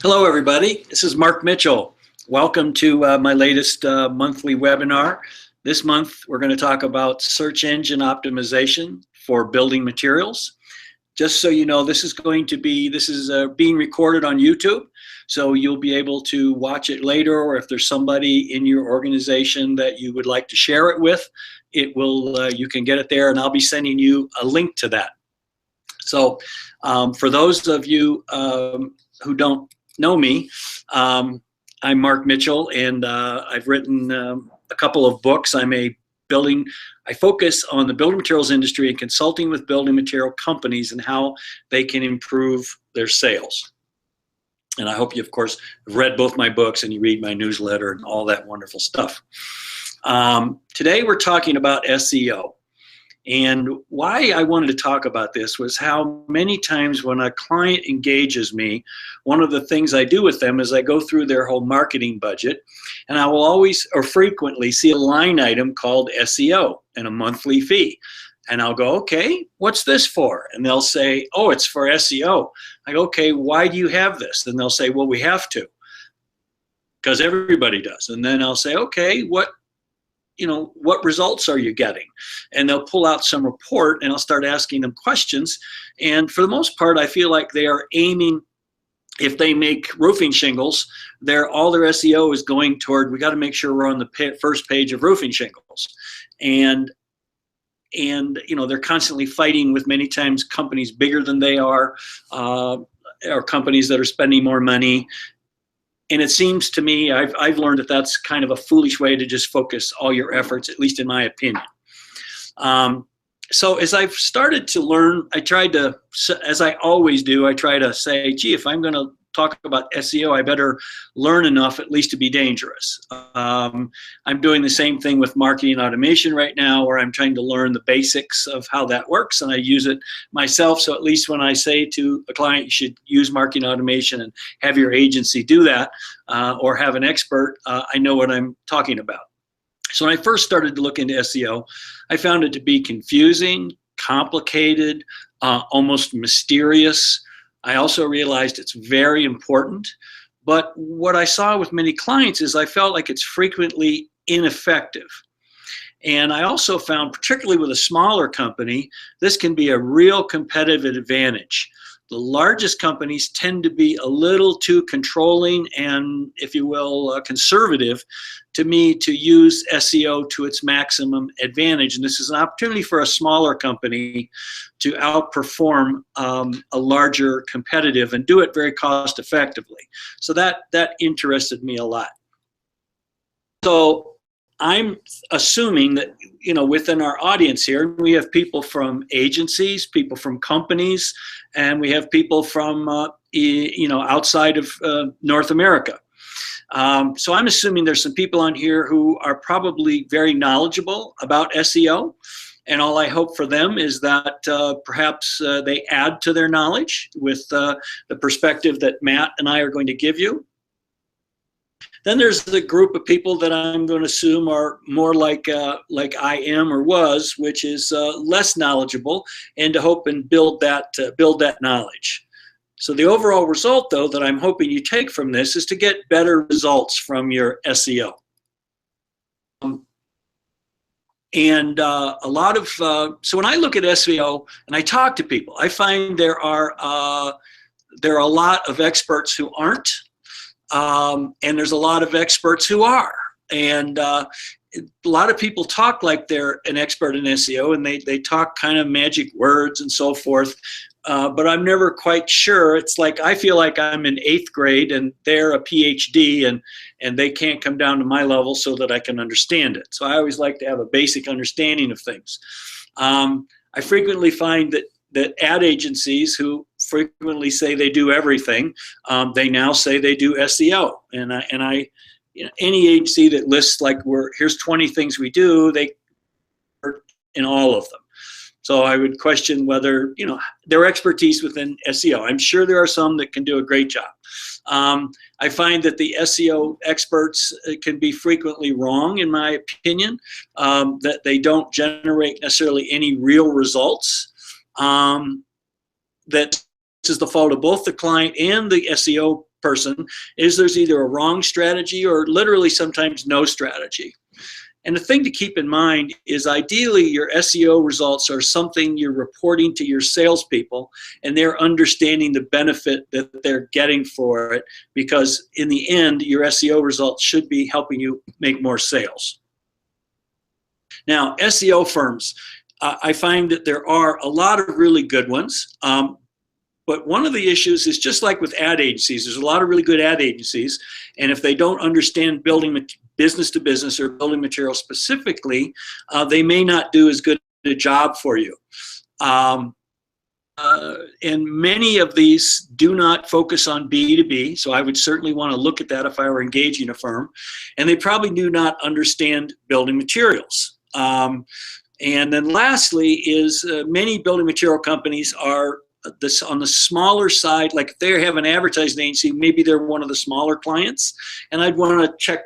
Hello, everybody. This is Mark Mitchell. Welcome to my latest monthly webinar. This month, we're going to talk about search engine optimization for building materials. Just so you know, this is being recorded on YouTube, so you'll be able to watch it later, or if there's somebody in your organization that you would like to share it with, you can get it there, and I'll be sending you a link to that. So for those of you who don't know me, I'm Mark Mitchell, and I've written a couple of books. I focus on the building materials industry and consulting with building material companies and how they can improve their sales. And I hope you, of course, have read both my books and you read my newsletter and all that wonderful stuff. Today we're talking about SEO. And why I wanted to talk about this was how many times when a client engages me, one of the things I do with them is I go through their whole marketing budget, and I will always or frequently see a line item called SEO and a monthly fee. And I'll go, okay, what's this for? And they'll say, oh, it's for SEO. I go, okay, why do you have this? And they'll say, well, we have to, because everybody does. And then I'll say, okay, what results are you getting? And they'll pull out some report, and I'll start asking them questions. And for the most part, I feel like they are aiming, if they make roofing shingles, all their SEO is going toward, we got to make sure we're on the first page of roofing shingles. And they're constantly fighting with many times companies bigger than they are, or companies that are spending more money. And it seems to me, I've learned that that's kind of a foolish way to just focus all your efforts, at least in my opinion. So as I've started to learn, I tried to, as I always do, I try to say, gee, if I'm going to talk about SEO, I better learn enough at least to be dangerous. I'm doing the same thing with marketing automation right now, where I'm trying to learn the basics of how that works, and I use it myself. So at least when I say to a client, you should use marketing automation and have your agency do that, or have an expert, I know what I'm talking about. So when I first started to look into SEO, I found it to be confusing, complicated, almost mysterious. I also realized it's very important, but what I saw with many clients is I felt like it's frequently ineffective. And I also found, particularly with a smaller company, this can be a real competitive advantage. The largest companies tend to be a little too controlling and, if you will, conservative to me to use SEO to its maximum advantage. And this is an opportunity for a smaller company to outperform a larger competitive and do it very cost effectively. So that interested me a lot. So I'm assuming that, within our audience here, we have people from agencies, people from companies, and we have people from, outside of North America. So I'm assuming there's some people on here who are probably very knowledgeable about SEO. And all I hope for them is that perhaps they add to their knowledge with the perspective that Matt and I are going to give you. Then there's the group of people that I'm going to assume are more like I am or was, which is less knowledgeable, and to hope and build that knowledge. So the overall result, though, that I'm hoping you take from this is to get better results from your SEO. And a lot of so when I look at SEO and I talk to people, I find there are a lot of experts who aren't. And there's a lot of experts who are. And a lot of people talk like they're an expert in SEO, and they talk kind of magic words and so forth. But I'm never quite sure. It's like I feel like I'm in 8th grade and they're a PhD, and they can't come down to my level so that I can understand it. So I always like to have a basic understanding of things. I frequently find that ad agencies who frequently say they do everything, they now say they do SEO. And any agency that lists like here's 20 things we do, they are in all of them. So I would question whether their expertise within SEO. I'm sure there are some that can do a great job. I find that the SEO experts can be frequently wrong, in my opinion, that they don't generate necessarily any real results. That is the fault of both the client and the SEO person is there's either a wrong strategy or literally sometimes no strategy. And the thing to keep in mind is ideally your SEO results are something you're reporting to your salespeople and they're understanding the benefit that they're getting for it, because in the end, your SEO results should be helping you make more sales. Now, SEO firms, I find that there are a lot of really good ones. But one of the issues is just like with ad agencies, there's a lot of really good ad agencies, and if they don't understand building business to business or building material specifically, they may not do as good a job for you. And many of these do not focus on B2B, so I would certainly want to look at that if I were engaging a firm. And they probably do not understand building materials. And then lastly is many building material companies are on the smaller side. Like if they have an advertising agency, maybe they're one of the smaller clients, and I'd want to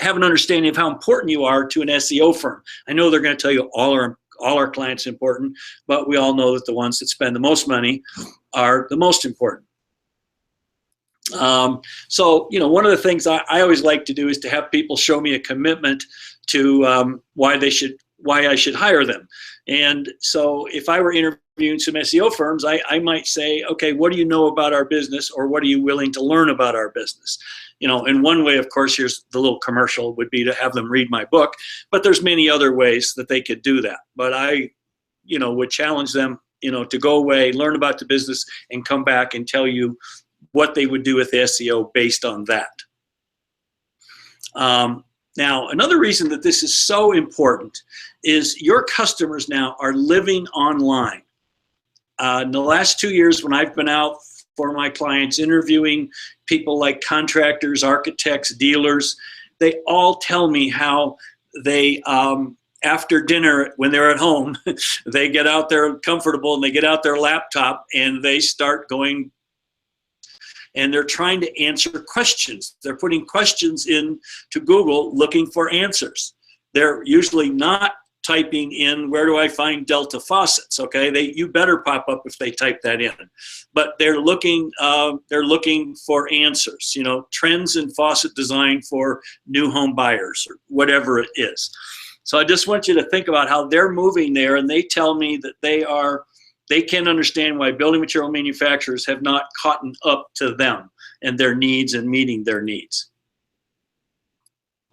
have an understanding of how important you are to an SEO firm. I know they're going to tell you all our clients are important, but we all know that the ones that spend the most money are the most important. So, you know, one of the things I always like to do is to have people show me a commitment to why I should hire them. And so if I were interviewing some SEO firms, I might say, okay, what do you know about our business, or what are you willing to learn about our business? You know, in one way, of course, here's the little commercial, would be to have them read my book, but there's many other ways that they could do that. But I, you know, would challenge them, you know, to go away, learn about the business, and come back and tell you what they would do with SEO based on that. Now, another reason that this is so important is your customers now are living online. In the last 2 years, when I've been out for my clients interviewing people like contractors, architects, dealers, they all tell me how they, after dinner, when they're at home, they get out there comfortable and they get out their laptop and they start going, and they're trying to answer questions. They're putting questions in to Google looking for answers. They're usually not typing in, where do I find Delta faucets? Okay, you better pop up if they type that in. But they're looking for answers. You know, trends in faucet design for new home buyers, or whatever it is. So I just want you to think about how they're moving there, and they tell me that they can't understand why building material manufacturers have not caught up to them and their needs and meeting their needs.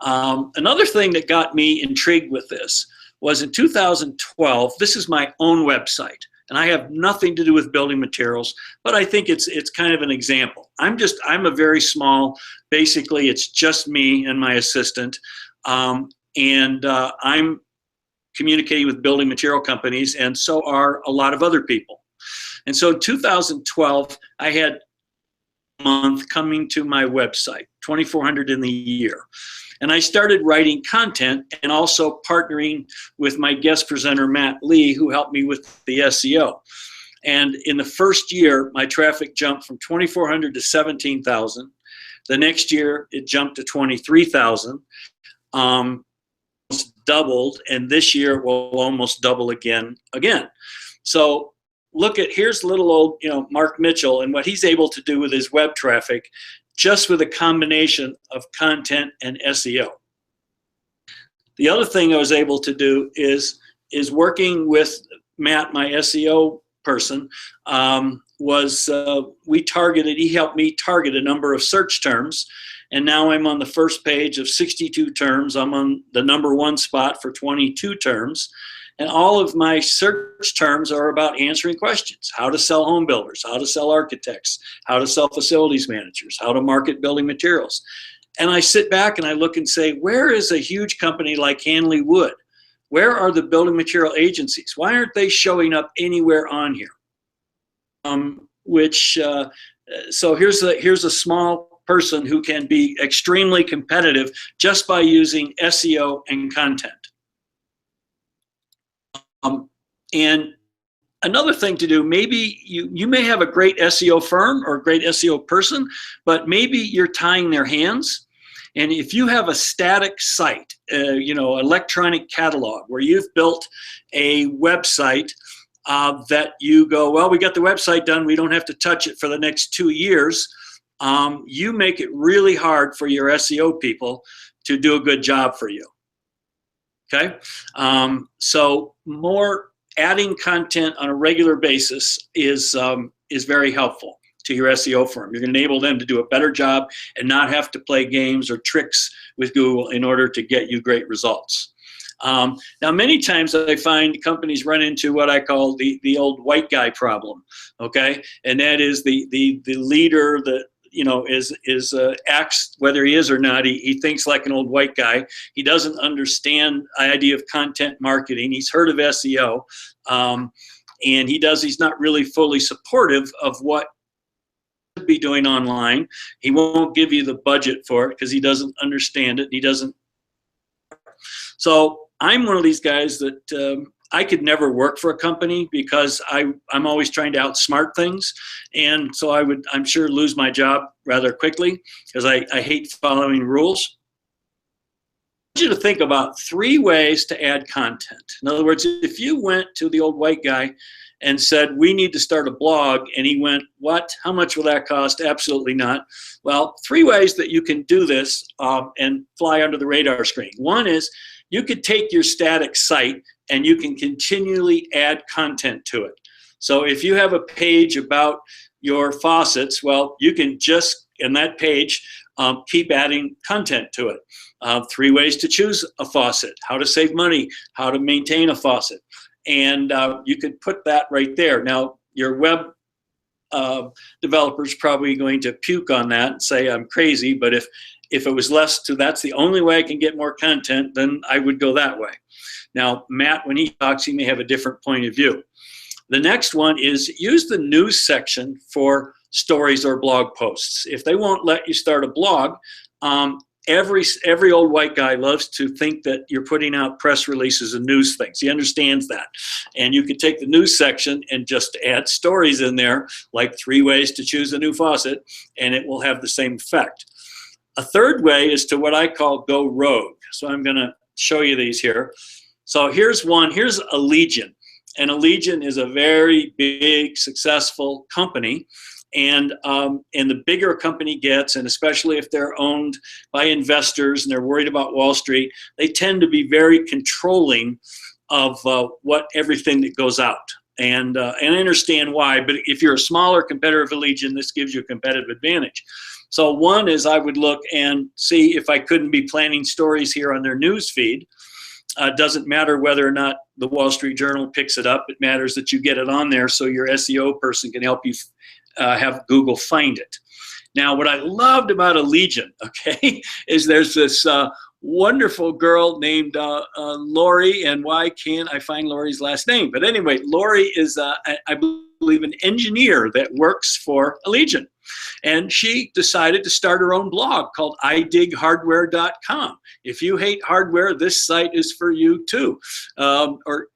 Another thing that got me intrigued with this was in 2012, this is my own website, and I have nothing to do with building materials, but I think it's kind of an example. I'm a very small, basically it's just me and my assistant, and I'm communicating with building material companies, and so are a lot of other people. And so in 2012, I had a month coming to my website, 2,400 in the year. And I started writing content and also partnering with my guest presenter, Matt Lee, who helped me with the SEO. And in the first year, my traffic jumped from 2,400 to 17,000. The next year, it jumped to 23,000. Doubled, and this year will almost double again. So here's little old, you know, Mark Mitchell and what he's able to do with his web traffic, just with a combination of content and SEO. The other thing I was able to do is working with Matt, my SEO person, he helped me target a number of search terms. And now I'm on the first page of 62 terms. I'm on the #1 spot for 22 terms. And all of my search terms are about answering questions: how to sell home builders, how to sell architects, how to sell facilities managers, how to market building materials. And I sit back and I look and say, where is a huge company like Hanley Wood? Where are the building material agencies? Why aren't they showing up anywhere on here? So here's a small person who can be extremely competitive just by using SEO and content. And another thing to do, maybe you may have a great SEO firm or a great SEO person, but maybe you're tying their hands. And if you have a static site, electronic catalog, where you've built a website that you go, well, we got the website done, we don't have to touch it for the next 2 years. you make it really hard for your SEO people to do a good job for you. Okay, so more adding content on a regular basis is very helpful to your SEO firm. You're going to enable them to do a better job and not have to play games or tricks with Google in order to get you great results. Now, many times I find companies run into what I call the old white guy problem. Okay, and that is the leader that acts, whether he is or not, he thinks like an old white guy. He doesn't understand the idea of content marketing. He's heard of SEO, and he's not really fully supportive of what he should be doing online. He won't give you the budget for it because he doesn't understand it. He doesn't. So I'm one of these guys that I could never work for a company because I'm always trying to outsmart things, and so I'm sure lose my job rather quickly because I hate following rules. I want you to think about 3 ways to add content. In other words, if you went to the old white guy and said, we need to start a blog, and he went, what? How much will that cost? Absolutely not. Well, 3 ways that you can do this and fly under the radar screen. One is you could take your static site and you can continually add content to it. So if you have a page about your faucets, well, you can just, in that page, keep adding content to it. 3 ways to choose a faucet, how to save money, how to maintain a faucet. And you could put that right there. Now, your web developer's probably going to puke on that and say I'm crazy, but if it was that's the only way I can get more content, then I would go that way. Now, Matt, when he talks, he may have a different point of view. The next one is use the news section for stories or blog posts. If they won't let you start a blog, every old white guy loves to think that you're putting out press releases and news things. He understands that. And you can take the news section and just add stories in there, like 3 ways to choose a new faucet, and it will have the same effect. A third way is to what I call go rogue. So I'm going to show you these here. So here's one. Here's Allegiant. And Allegiant is a very big, successful company. And the bigger a company gets, and especially if they're owned by investors and they're worried about Wall Street, they tend to be very controlling of everything that goes out. And I understand why, but if you're a smaller competitor of Allegiant, this gives you a competitive advantage. So one is I would look and see if I couldn't be planning stories here on their news feed. Doesn't matter whether or not the Wall Street Journal picks it up. It matters that you get it on there so your SEO person can help you have Google find it. Now, what I loved about Allegiant, okay, is there's this wonderful girl named Lori, and why can't I find Lori's last name? But anyway, Lori is, I believe, an engineer that works for Allegiant. And she decided to start her own blog called idighardware.com. If you hate hardware, this site is for you too. Or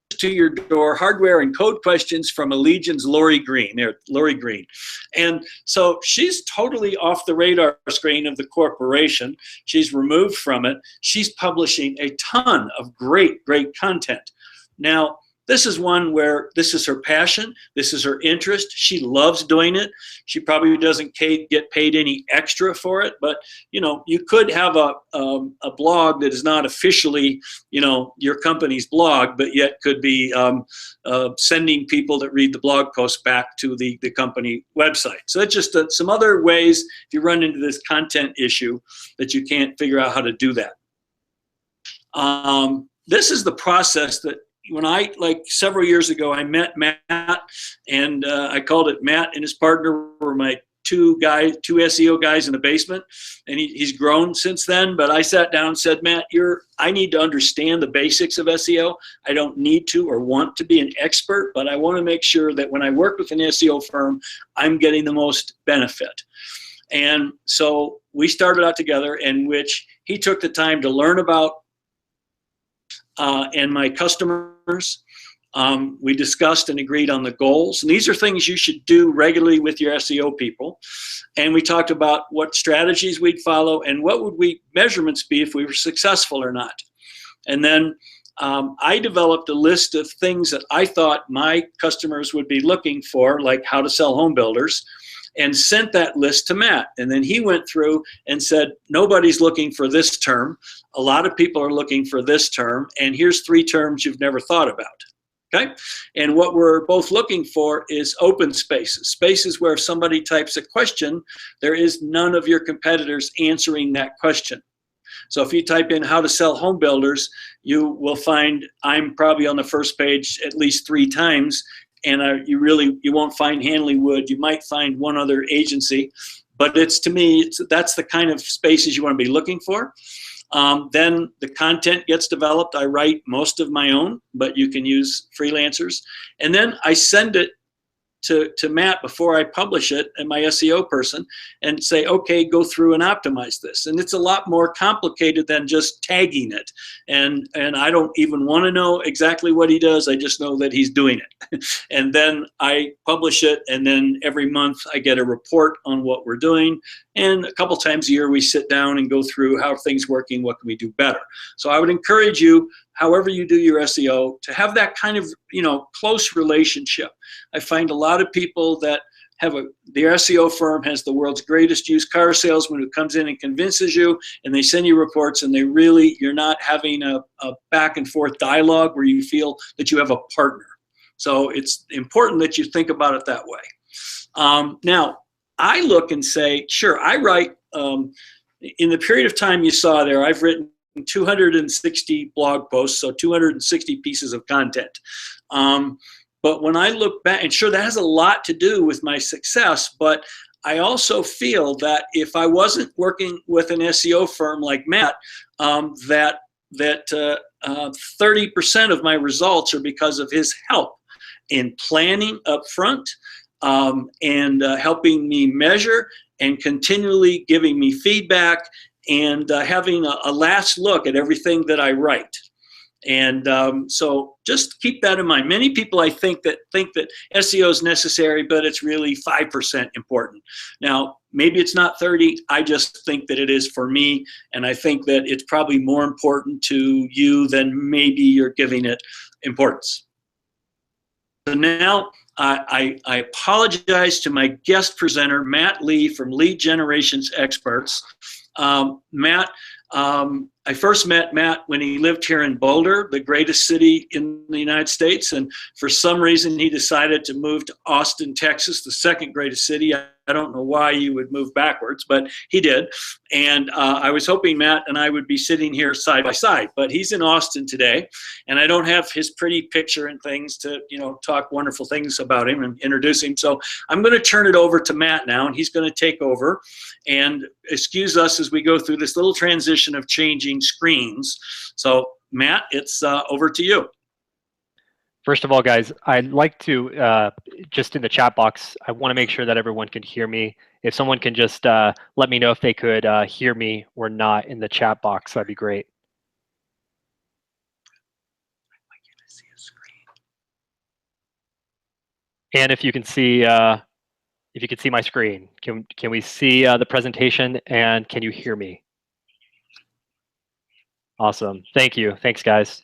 to your door, hardware and code questions from Allegiant's Lori Green. There, Lori Green. And so she's totally off the radar screen of the corporation. She's removed from it. She's publishing a ton of great content. Now, this is one where this is her passion. This is her interest. She loves doing it. She probably doesn't get paid any extra for it, but you could have a blog that is not officially, your company's blog, but yet could be sending people that read the blog post back to the company website. So that's just some other ways if you run into this content issue that you can't figure out how to do that. This is the process that when several years ago, I met Matt, and I called it Matt and his partner were my two SEO guys in the basement, and he's grown since then. But I sat down and said, Matt, I need to understand the basics of SEO. I don't need to or want to be an expert, but I want to make sure that when I work with an SEO firm, I'm getting the most benefit. And so we started out together, in which he took the time to learn about and my customers. We discussed and agreed on the goals. And these are things you should do regularly with your SEO people. And we talked about what strategies we'd follow and what would measurements be if we were successful or not. And then I developed a list of things that I thought my customers would be looking for, like how to sell home builders. and sent that list to Matt. And then he went through and said, nobody's looking for this term. A lot of people are looking for this term. And here's 3 terms you've never thought about. Okay, and what we're both looking for is open spaces, spaces where if somebody types a question, there is none of your competitors answering that question. So if you type in how to sell home builders, you will find I'm probably on the first page at least 3 times, and you won't find Hanley Wood. You might find one other agency, but to me, that's the kind of spaces you want to be looking for. Then the content gets developed. I write most of my own, but you can use freelancers. And then I send it to Matt before I publish it, and my SEO person, and say, okay, go through and optimize this. And it's a lot more complicated than just tagging it. And I don't even want to know exactly what he does. I just know that he's doing it. And then I publish it, and then every month I get a report on what we're doing. And a couple times a year we sit down and go through how are things working, what can we do better. So I would encourage you, however you do your SEO, to have that kind of, close relationship. I find a lot of people that have their SEO firm has the world's greatest used car salesman who comes in and convinces you, and they send you reports, and you're not having a back and forth dialogue where you feel that you have a partner. So it's important that you think about it that way. Now, I look and say, sure, I write, in the period of time you saw there, I've written 260 blog posts, so 260 pieces of content. But when I look back, and sure, that has a lot to do with my success, but I also feel that if I wasn't working with an SEO firm like Matt, that 30% of my results are because of his help in planning up front, and helping me measure and continually giving me feedback and having a last look at everything that I write. And so just keep that in mind. Many people, I think that SEO is necessary, but it's really 5% important. Now, maybe it's not 30. I just think that it is for me, and I think that it's probably more important to you than maybe you're giving it importance. So now I apologize to my guest presenter, Matt Lee from Lead Generations Experts. Matt, I first met Matt when he lived here in Boulder, the greatest city in the United States, and for some reason he decided to move to Austin, Texas, the second greatest city. I don't know why you would move backwards, but he did. And I was hoping Matt and I would be sitting here side by side, but he's in Austin today, and I don't have his pretty picture and things to, talk wonderful things about him and introduce him. So I'm going to turn it over to Matt now, and he's going to take over and excuse us as we go through this little transition of changing screens. So Matt, it's over to you. First of all, guys, I'd like to, just in the chat box, I want to make sure that everyone can hear me. If someone can just let me know if they could hear me or not in the chat box, that'd be great. And if you can see my screen, can we see the presentation, and can you hear me? Awesome. Thank you. Thanks, guys.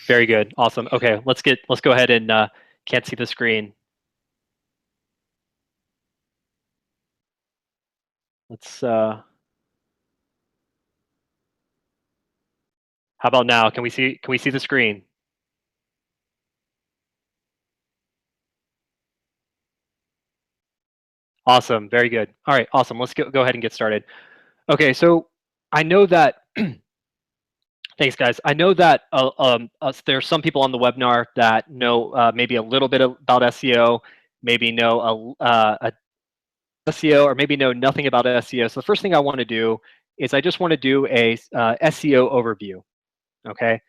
Very good. Awesome. Okay, let's go ahead and can't see the screen. Let's how about now? Can we see the screen? Awesome. Very good. All right, awesome. Let's go ahead and get started. Okay, so I know that thanks, guys. I know that there are some people on the webinar that know maybe a little bit about SEO, maybe know a SEO, or maybe know nothing about SEO. So the first thing I want to do is I just want to do a SEO overview, okay?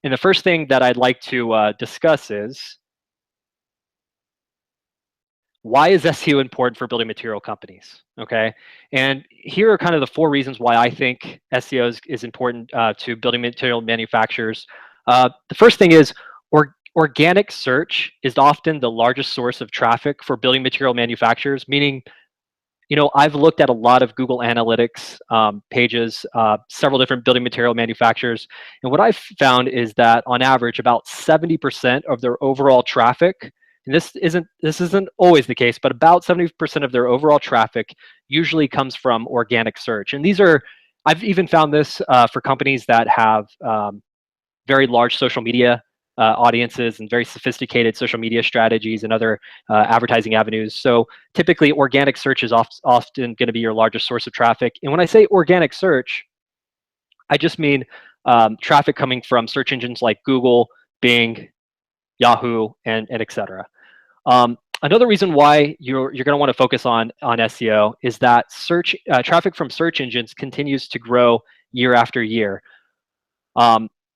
And the first thing that I'd like to discuss is, why is SEO important for building material companies, okay? And here are kind of the 4 reasons why I think SEO is important to building material manufacturers. The first thing is organic search is often the largest source of traffic for building material manufacturers, meaning I've looked at a lot of Google Analytics pages, several different building material manufacturers, and what I've found is that on average, about 70% of their overall traffic, and this isn't always the case, but about 70% of their overall traffic usually comes from organic search. And I've even found this for companies that have very large social media audiences and very sophisticated social media strategies and other advertising avenues. So typically organic search is often going to be your largest source of traffic. And when I say organic search, I just mean traffic coming from search engines like Google, Bing, Yahoo, and et cetera. Another reason why you're going to want to focus on SEO is that traffic from search engines continues to grow year after year.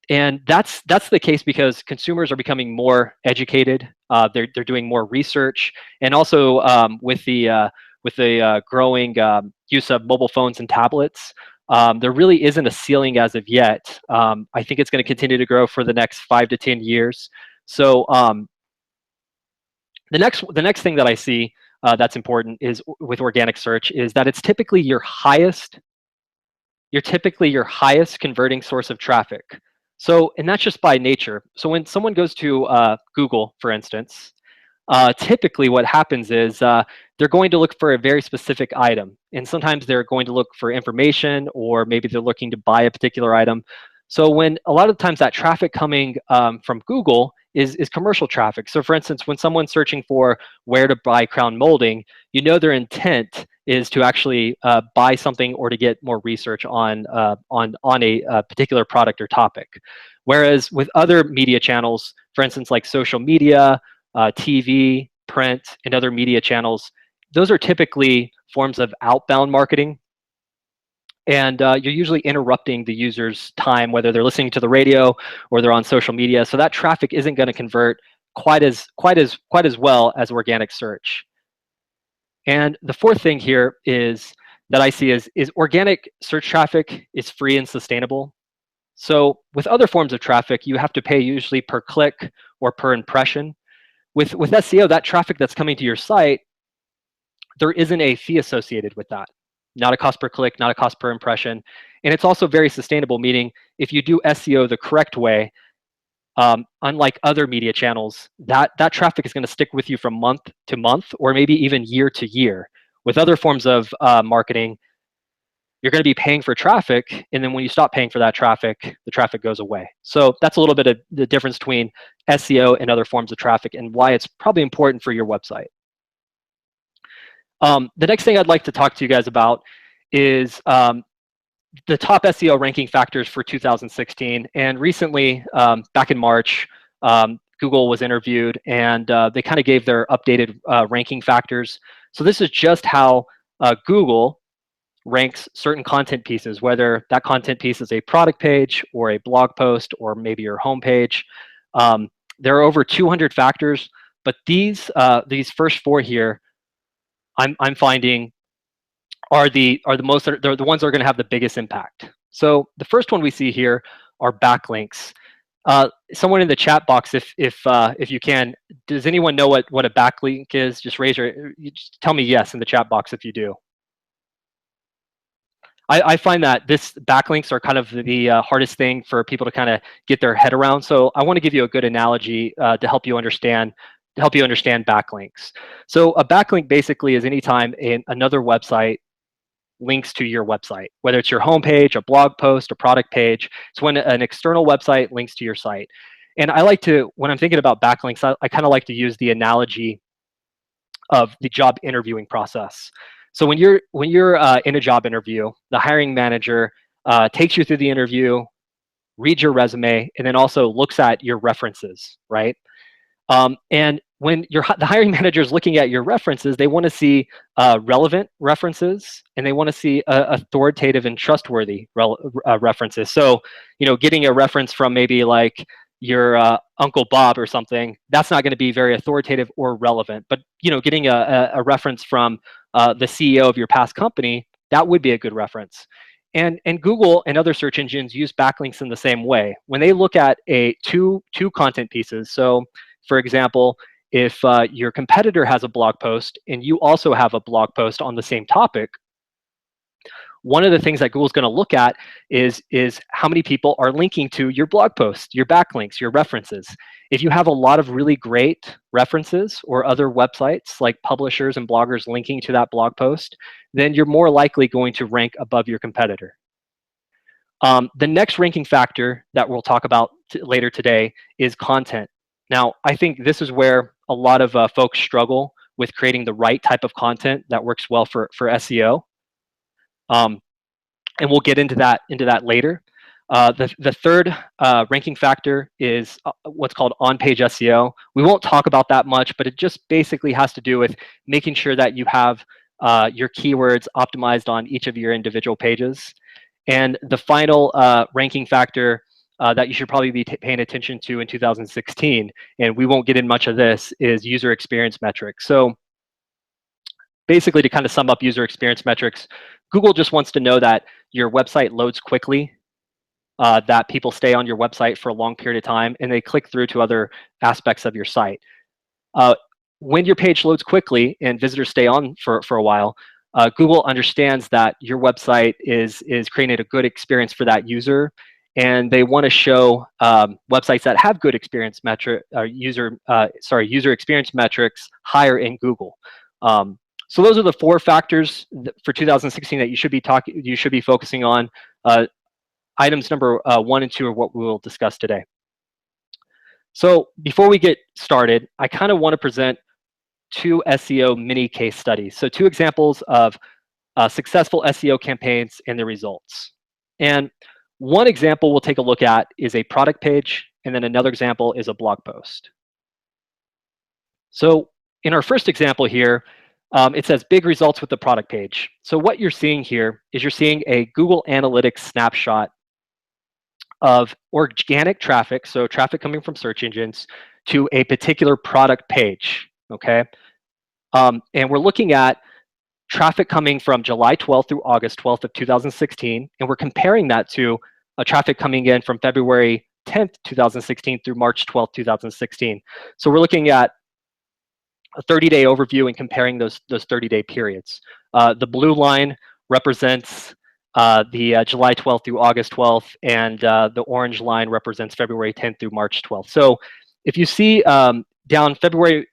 And that's the case because consumers are becoming more educated. They're doing more research, and also with the growing use of mobile phones and tablets, there really isn't a ceiling as of yet. I think it's going to continue to grow for the next 5 to 10 years. So the next thing that I see that's important is with organic search is that it's typically your highest converting source of traffic. So, and that's just by nature. So when someone goes to Google, for instance, typically what happens is they're going to look for a very specific item. And sometimes they're going to look for information, or maybe they're looking to buy a particular item. So when a lot of times that traffic coming from Google is commercial traffic. So for instance, when someone's searching for where to buy crown molding, their intent is to actually buy something or to get more research on a particular product or topic. Whereas with other media channels, for instance, like social media, TV, print, and other media channels, those are typically forms of outbound marketing. And you're usually interrupting the user's time, whether they're listening to the radio or they're on social media. So that traffic isn't going to convert quite as well as organic search. And the fourth thing here is that I see is organic search traffic is free and sustainable. So with other forms of traffic, you have to pay usually per click or per impression. With SEO, that traffic that's coming to your site, there isn't a fee associated with that. Not a cost per click, not a cost per impression. And it's also very sustainable, meaning if you do SEO the correct way, unlike other media channels, that traffic is going to stick with you from month to month, or maybe even year to year. With other forms of marketing, you're going to be paying for traffic, and then when you stop paying for that traffic, the traffic goes away. So that's a little bit of the difference between SEO and other forms of traffic, and why it's probably important for your website. The next thing I'd like to talk to you guys about is the top SEO ranking factors for 2016. And recently, back in March, Google was interviewed, and they kind of gave their updated ranking factors. So this is just how Google ranks certain content pieces, whether that content piece is a product page or a blog post or maybe your homepage. There are over 200 factors, but these first 4 here, I'm finding are the ones that are going to have the biggest impact. So the first one we see here are backlinks. Someone in the chat box, if you can, does anyone know what a backlink is? Just just tell me yes in the chat box if you do. I find that backlinks are kind of the hardest thing for people to kind of get their head around. So I want to give you a good analogy to help you understand backlinks. So a backlink basically is anytime another website links to your website, whether it's your homepage, a blog post, a product page. It's when an external website links to your site. And when I'm thinking about backlinks, I kind of like to use the analogy of the job interviewing process. So when you're in a job interview, the hiring manager takes you through the interview, reads your resume, and then also looks at your references, right? And when the hiring manager is looking at your references, they want to see relevant references, and they want to see authoritative and trustworthy references. So, getting a reference from maybe like your Uncle Bob or something, that's not going to be very authoritative or relevant. But getting a reference from the CEO of your past company, that would be a good reference. And Google and other search engines use backlinks in the same way. When they look at two content pieces, so for example, if your competitor has a blog post and you also have a blog post on the same topic, one of the things that Google's going to look at is how many people are linking to your blog post, your backlinks, your references. If you have a lot of really great references or other websites like publishers and bloggers linking to that blog post, then you're more likely going to rank above your competitor. The next ranking factor that we'll talk about later today is content. Now, I think this is where a lot of folks struggle with creating the right type of content that works well for SEO. And we'll get into that later. The third ranking factor is what's called on-page SEO. We won't talk about that much, but it just basically has to do with making sure that you have your keywords optimized on each of your individual pages. And the final ranking factor that you should probably be paying attention to in 2016, and we won't get in much of this, is user experience metrics. So basically, to kind of sum up user experience metrics, Google just wants to know that your website loads quickly, that people stay on your website for a long period of time, and they click through to other aspects of your site. When your page loads quickly and visitors stay on for a while, Google understands that your website is creating a good experience for that user, and they want to show websites that have good experience user experience metrics higher in Google. So those are the 4 factors for 2016 that you should be focusing on. Items number 1 and 2 are what we will discuss today. So before we get started, I kind of want to present 2 SEO mini case studies. So 2 examples of successful SEO campaigns and the results. And one example we'll take a look at is a product page, and then another example is a blog post. So in our first example here, it says big results with the product page. So what you're seeing here is you're seeing a Google Analytics snapshot of organic traffic, so traffic coming from search engines, to a particular product page, okay? And we're looking at traffic coming from July 12th through August 12th of 2016, and we're comparing that to traffic coming in from February 10th, 2016 through March 12th, 2016. So we're looking at a 30-day overview and comparing those 30-day periods. The blue line represents the July 12th through August 12th, and the orange line represents February 10th through March 12th. So if you see down February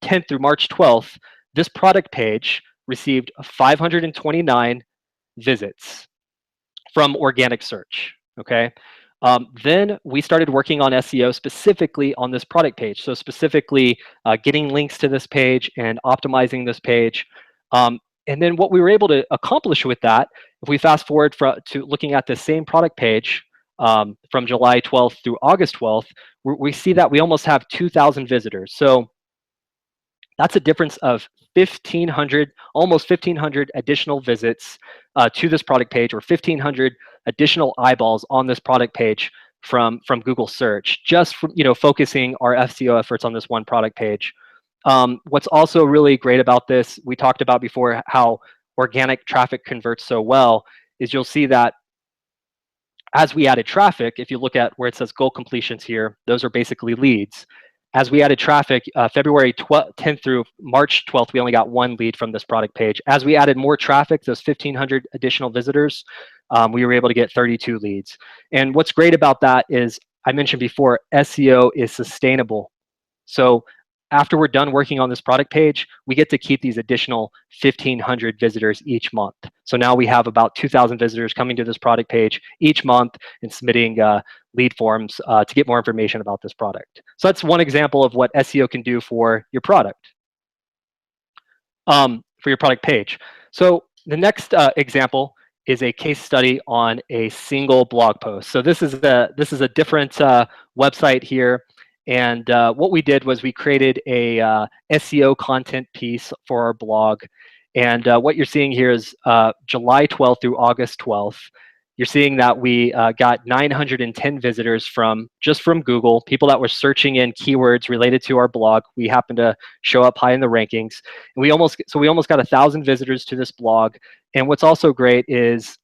10th through March 12th, this product page received 529 visits from organic search, okay? Then we started working on SEO specifically on this product page. So specifically getting links to this page and optimizing this page. And then what we were able to accomplish with that, if we fast forward to looking at the same product page from July 12th through August 12th, we see that we almost have 2,000 visitors. So that's a difference of 1,500, almost 1,500 additional visits to this product page, or 1,500 additional eyeballs on this product page from Google search, just from, focusing our SEO efforts on this one product page. What's also really great about this, we talked about before how organic traffic converts so well, is you'll see that as we added traffic, if you look at where it says goal completions here, those are basically leads. As we added traffic, February 10th through March 12th, we only got 1 lead from this product page. As we added more traffic, those 1,500 additional visitors, we were able to get 32 leads. And what's great about that is, I mentioned before, SEO is sustainable. So after we're done working on this product page, we get to keep these additional 1,500 visitors each month. So now we have about 2,000 visitors coming to this product page each month and submitting lead forms to get more information about this product. So that's one example of what SEO can do for your product, for your product page. So the next example is a case study on a single blog post. So this is a different website here. And what we did was we created a SEO content piece for our blog. And what you're seeing here is July 12th through August 12th. You're seeing that we got 910 visitors just from Google, people that were searching in keywords related to our blog. We happened to show up high in the rankings. And we almost got 1,000 visitors to this blog. And what's also great is,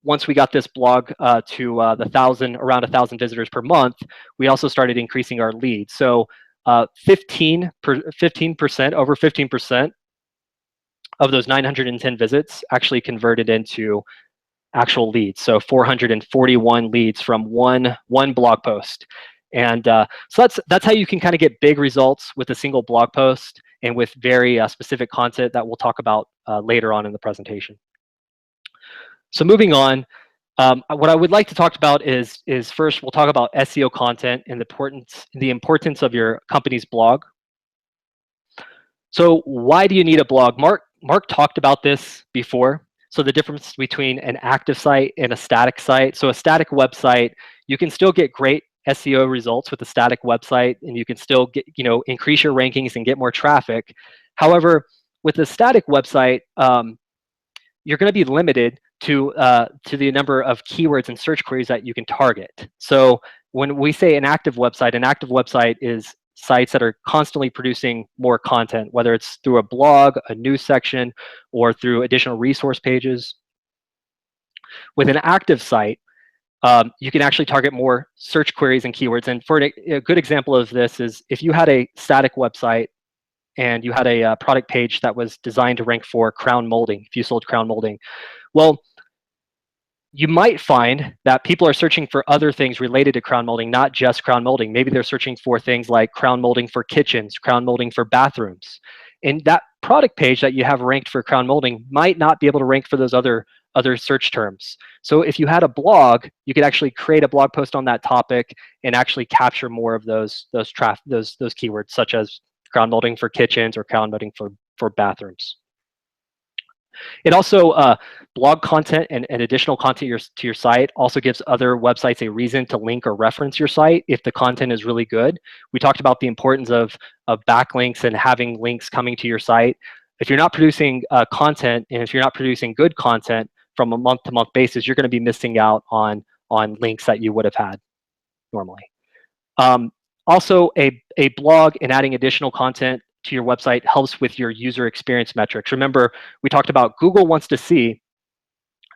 once we got this blog to around 1,000 visitors per month, we also started increasing our leads. So 15%, over 15% of those 910 visits actually converted into actual leads. So 441 leads from one blog post. And so that's how you can kind of get big results with a single blog post and with very specific content that we'll talk about later on in the presentation. So moving on, what I would like to talk about is first we'll talk about SEO content and the importance of your company's blog. So why do you need a blog? Mark talked about this before. So the difference between an active site and a static site. So a static website, you can still get great SEO results with a static website, and you can still get, increase your rankings and get more traffic. However, with a static website, you're going to be limited to the number of keywords and search queries that you can target. So when we say an active website is sites that are constantly producing more content, whether it's through a blog, a news section, or through additional resource pages. With an active site, you can actually target more search queries and keywords. And for a good example of this is if you had a static website and you had a product page that was designed to rank for crown molding, if you sold crown molding, well, you might find that people are searching for other things related to crown molding, not just crown molding. Maybe they're searching for things like crown molding for kitchens, crown molding for bathrooms. And that product page that you have ranked for crown molding might not be able to rank for those other search terms. So if you had a blog, you could actually create a blog post on that topic and actually capture more of those keywords, such as crown molding for kitchens or crown molding for bathrooms. It also, blog content and additional content to your site also gives other websites a reason to link or reference your site if the content is really good. We talked about the importance of backlinks and having links coming to your site. If you're not producing content, and if you're not producing good content from a month-to-month basis, you're going to be missing out on links that you would have had normally. Also, a blog and adding additional content to your website helps with your user experience metrics. Remember, we talked about Google wants to see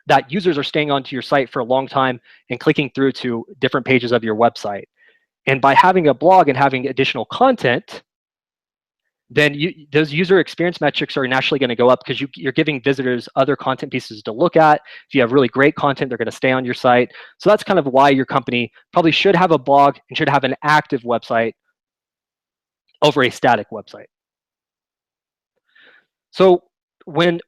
that users are staying onto your site for a long time and clicking through to different pages of your website. And by having a blog and having additional content, then those user experience metrics are naturally going to go up because you're giving visitors other content pieces to look at. If you have really great content, they're going to stay on your site. So that's kind of why your company probably should have a blog and should have an active website over a static website. So when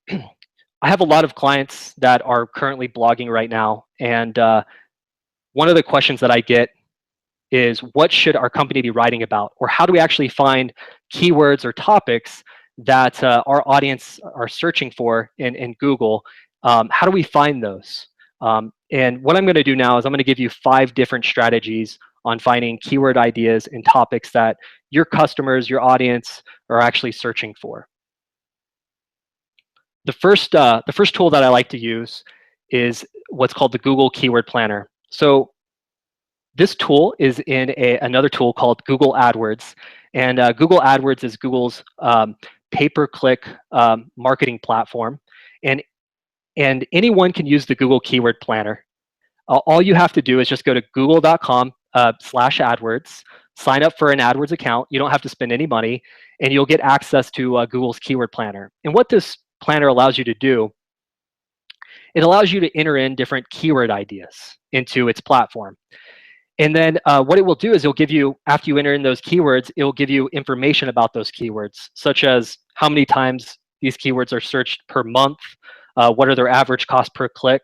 I have a lot of clients that are currently blogging right now, and one of the questions that I get is, what should our company be writing about? Or how do we actually find keywords or topics that our audience are searching for in Google? How do we find those? And what I'm going to do now is I'm going to give you 5 different strategies on finding keyword ideas and topics that your customers, your audience are actually searching for. The first tool that I like to use is what's called the Google Keyword Planner. So this tool is in another tool called Google AdWords. And Google AdWords is Google's pay-per-click marketing platform. And anyone can use the Google Keyword Planner. All you have to do is just go to google.com/AdWords, sign up for an AdWords account. You don't have to spend any money, and you'll get access to Google's Keyword Planner. And what this planner allows you to do, it allows you to enter in different keyword ideas into its platform. And then what it will do is it'll give you, after you enter in those keywords, it will give you information about those keywords, such as how many times these keywords are searched per month, what are their average cost per click.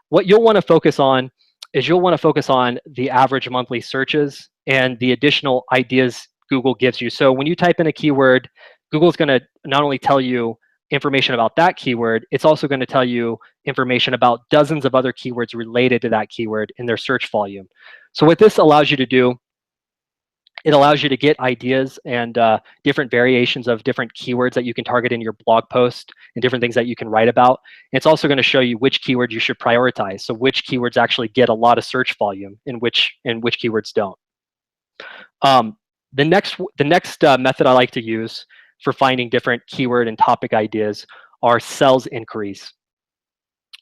What you'll want to focus on is the average monthly searches and the additional ideas Google gives you. So when you type in a keyword, Google's going to not only tell you information about that keyword, it's also going to tell you information about dozens of other keywords related to that keyword in their search volume. So what this allows you to do, it allows you to get ideas and different variations of different keywords that you can target in your blog post and different things that you can write about. And it's also going to show you which keywords you should prioritize. So which keywords actually get a lot of search volume and which keywords don't. The next method I like to use for finding different keyword and topic ideas are sales inquiries.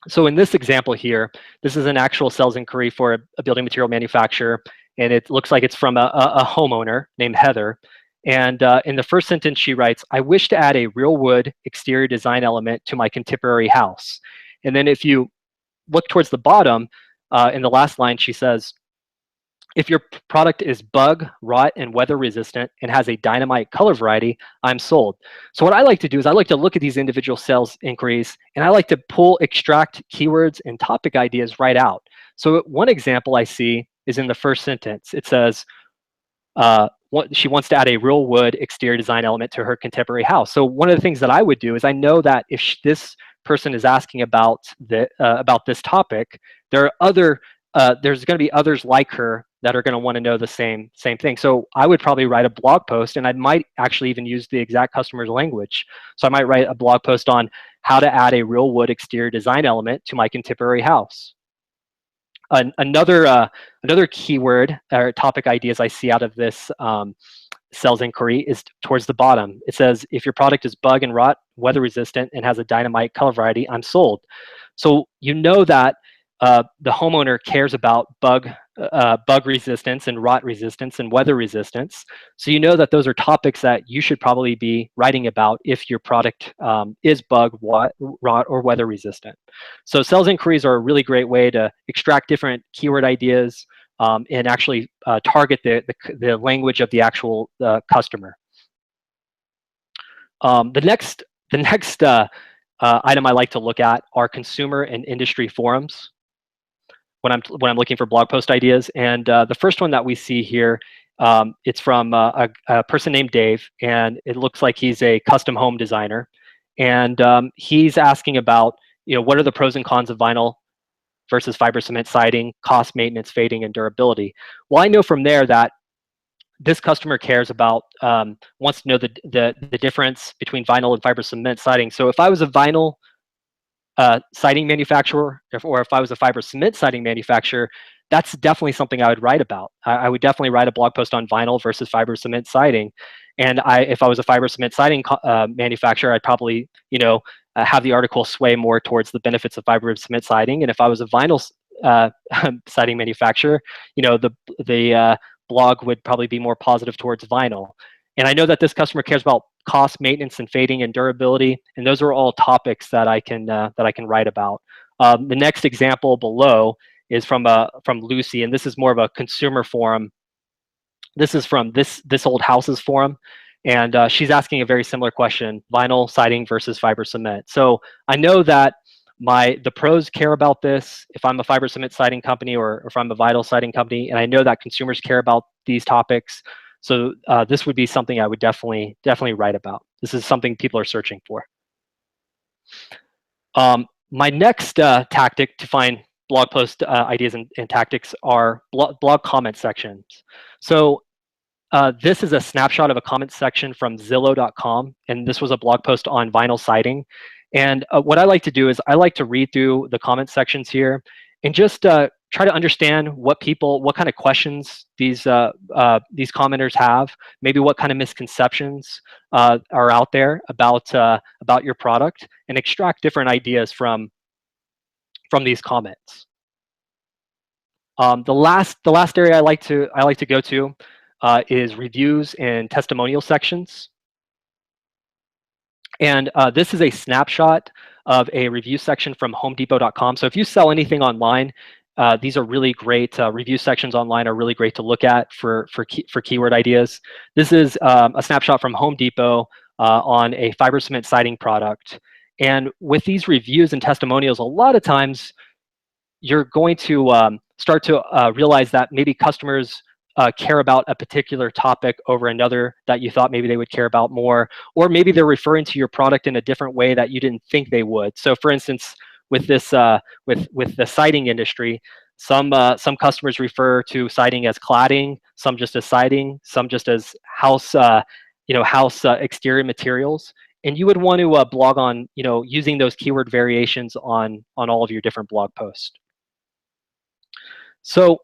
So in this example here, this is an actual sales inquiry for a building material manufacturer. and it looks like it's from a homeowner named Heather. And in the first sentence, she writes, "I wish to add a real wood exterior design element to my contemporary house." And then if you look towards the bottom, in the last line, she says, "If your product is bug, rot, and weather resistant and has a dynamite color variety, I'm sold." So what I like to do is I like to look at these individual sales inquiries, and I like to extract keywords and topic ideas right out. So one example I see is in the first sentence. It says, she wants to add a real wood exterior design element to her contemporary house. So one of the things that I would do is I know that if this person is asking about this topic, there are there's going to be others like her that are going to want to know the same thing. So I would probably write a blog post, and I might actually even use the exact customer's language. So I might write a blog post on how to add a real wood exterior design element to my contemporary house. Another keyword or topic ideas I see out of this sales inquiry is towards the bottom. It says, "If your product is bug and rot, weather resistant, and has a dynamite color variety, I'm sold." So you know that the homeowner cares about bug resistance and rot resistance and weather resistance. So you know that those are topics that you should probably be writing about if your product is bug, rot, or weather resistant. So sales inquiries are a really great way to extract different keyword ideas and actually target the language of the actual customer. The next item I like to look at are consumer and industry forums when I'm looking for blog post ideas. And the first one that we see here, it's from a person named Dave, and it looks like he's a custom home designer. And he's asking about, what are the pros and cons of vinyl versus fiber cement siding, cost, maintenance, fading, and durability. Well, I know from there that this customer cares about, wants to know the difference between vinyl and fiber cement siding. So if I was a vinyl siding manufacturer, or if I was a fiber cement siding manufacturer, that's definitely something I would write about. I would definitely write a blog post on vinyl versus fiber cement siding. And if I was a fiber cement siding manufacturer, I'd probably, have the article sway more towards the benefits of fiber cement siding. And if I was a vinyl siding manufacturer, the blog would probably be more positive towards vinyl. And I know that this customer cares about cost, maintenance, and fading, and durability, and those are all topics that I can write about. The next example below is from Lucy, and this is more of a consumer forum. This is from this old houses forum, and she's asking a very similar question: vinyl siding versus fiber cement. So I know that the pros care about this if I'm a fiber cement siding company, or if I'm a vinyl siding company, and I know that consumers care about these topics. So this would be something I would definitely write about. This is something people are searching for. My next tactic to find blog post ideas and tactics are blog comment sections. So this is a snapshot of a comment section from Zillow.com, and this was a blog post on vinyl siding. And what I like to do is I like to read through the comment sections here and just try to understand what kind of questions these commenters have, maybe what kind of misconceptions are out there about your product, and extract different ideas from these comments. The last area I like to go to is reviews and testimonial sections. And this is a snapshot of a review section from HomeDepot.com. So if you sell anything online, these are really great. Review sections online are really great to look at for keyword ideas. This is a snapshot from Home Depot on a fiber cement siding product. And with these reviews and testimonials, a lot of times you're going to start to realize that maybe customers care about a particular topic over another that you thought maybe they would care about more, or maybe they're referring to your product in a different way that you didn't think they would. So for instance, with this with the siding industry, some customers refer to siding as cladding, some just as siding, some just as house exterior materials. And you would want to blog on using those keyword variations on all of your different blog posts. So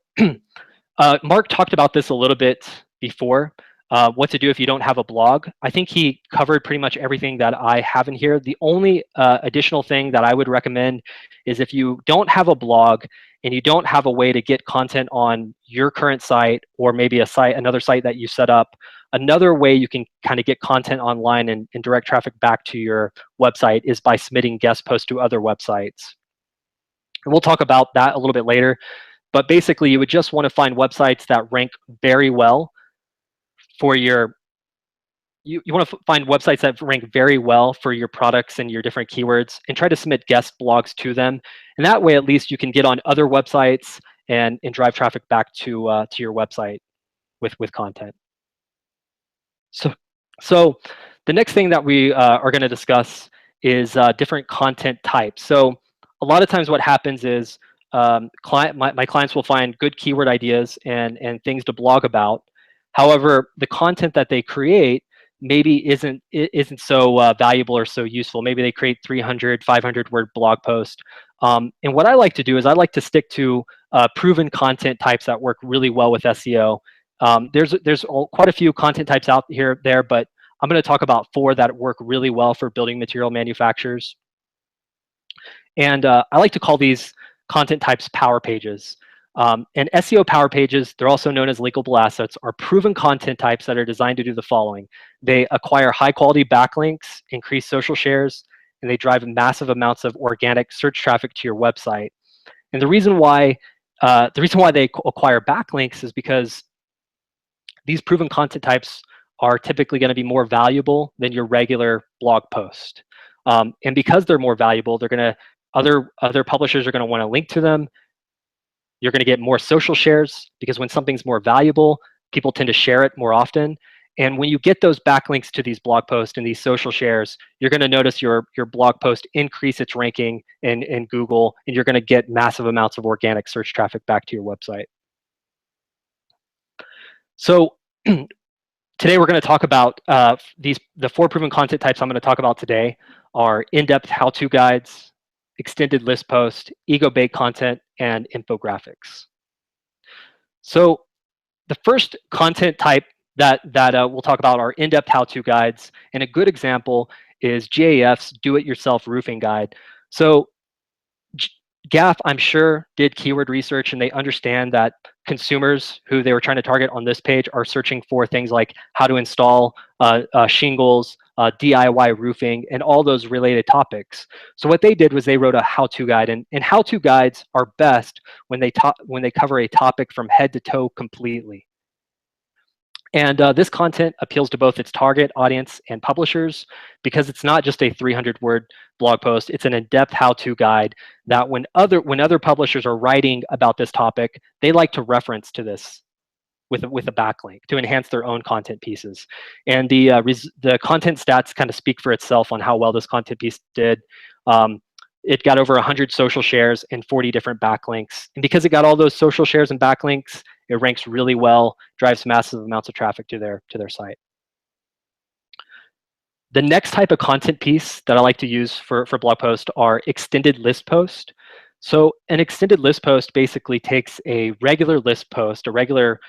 Mark talked about this a little bit before, what to do if you don't have a blog. I think he covered pretty much everything that I have in here. The only additional thing that I would recommend is if you don't have a blog and you don't have a way to get content on your current site or maybe another site that you set up, another way you can kind of get content online and direct traffic back to your website is by submitting guest posts to other websites. And we'll talk about that a little bit later. But basically, you would just want to find websites that rank very well for your you want to find websites that rank very well for your products and your different keywords and try to submit guest blogs to them. And that way, at least you can get on other websites and drive traffic back to your website with content. So the next thing that we are going to discuss is different content types. So a lot of times what happens is my clients will find good keyword ideas and things to blog about. However, the content that they create maybe isn't so valuable or so useful. Maybe they create 300, 500 word blog post. And what I like to do is I like to stick to proven content types that work really well with SEO. There's quite a few content types out there, but I'm going to talk about 4 that work really well for building material manufacturers. And I like to call these content types power pages. And SEO power pages, they're also known as linkable assets, are proven content types that are designed to do the following. They acquire high quality backlinks, increase social shares, and they drive massive amounts of organic search traffic to your website. And the reason why they acquire backlinks is because these proven content types are typically going to be more valuable than your regular blog post. And because they're more valuable, they're going to other publishers are going to want to link to them. You're going to get more social shares because when something's more valuable, people tend to share it more often. And when you get those backlinks to these blog posts and these social shares, you're going to notice your blog post increase its ranking in Google, and you're going to get massive amounts of organic search traffic back to your website. So today we're going to talk about the 4 proven content types I'm going to talk about today are in-depth how-to guides, extended list post, ego-bait content, and infographics. So the first content type that we'll talk about are in-depth how-to guides, and a good example is GAF's Do-It-Yourself Roofing Guide. So GAF, I'm sure, did keyword research, and they understand that consumers who they were trying to target on this page are searching for things like how to install shingles, DIY roofing, and all those related topics. So what they did was they wrote a how-to guide, and how-to guides are best when they cover a topic from head to toe completely. And this content appeals to both its target audience and publishers because it's not just a 300-word blog post. It's an in-depth how-to guide that when other publishers are writing about this topic, they like to reference to this with a backlink to enhance their own content pieces. And the content stats kind of speak for itself on how well this content piece did. It got over 100 social shares and 40 different backlinks. And because it got all those social shares and backlinks, it ranks really well, drives massive amounts of traffic to their site. The next type of content piece that I like to use for blog posts are extended list posts. So an extended list post basically takes a regular list post, a regular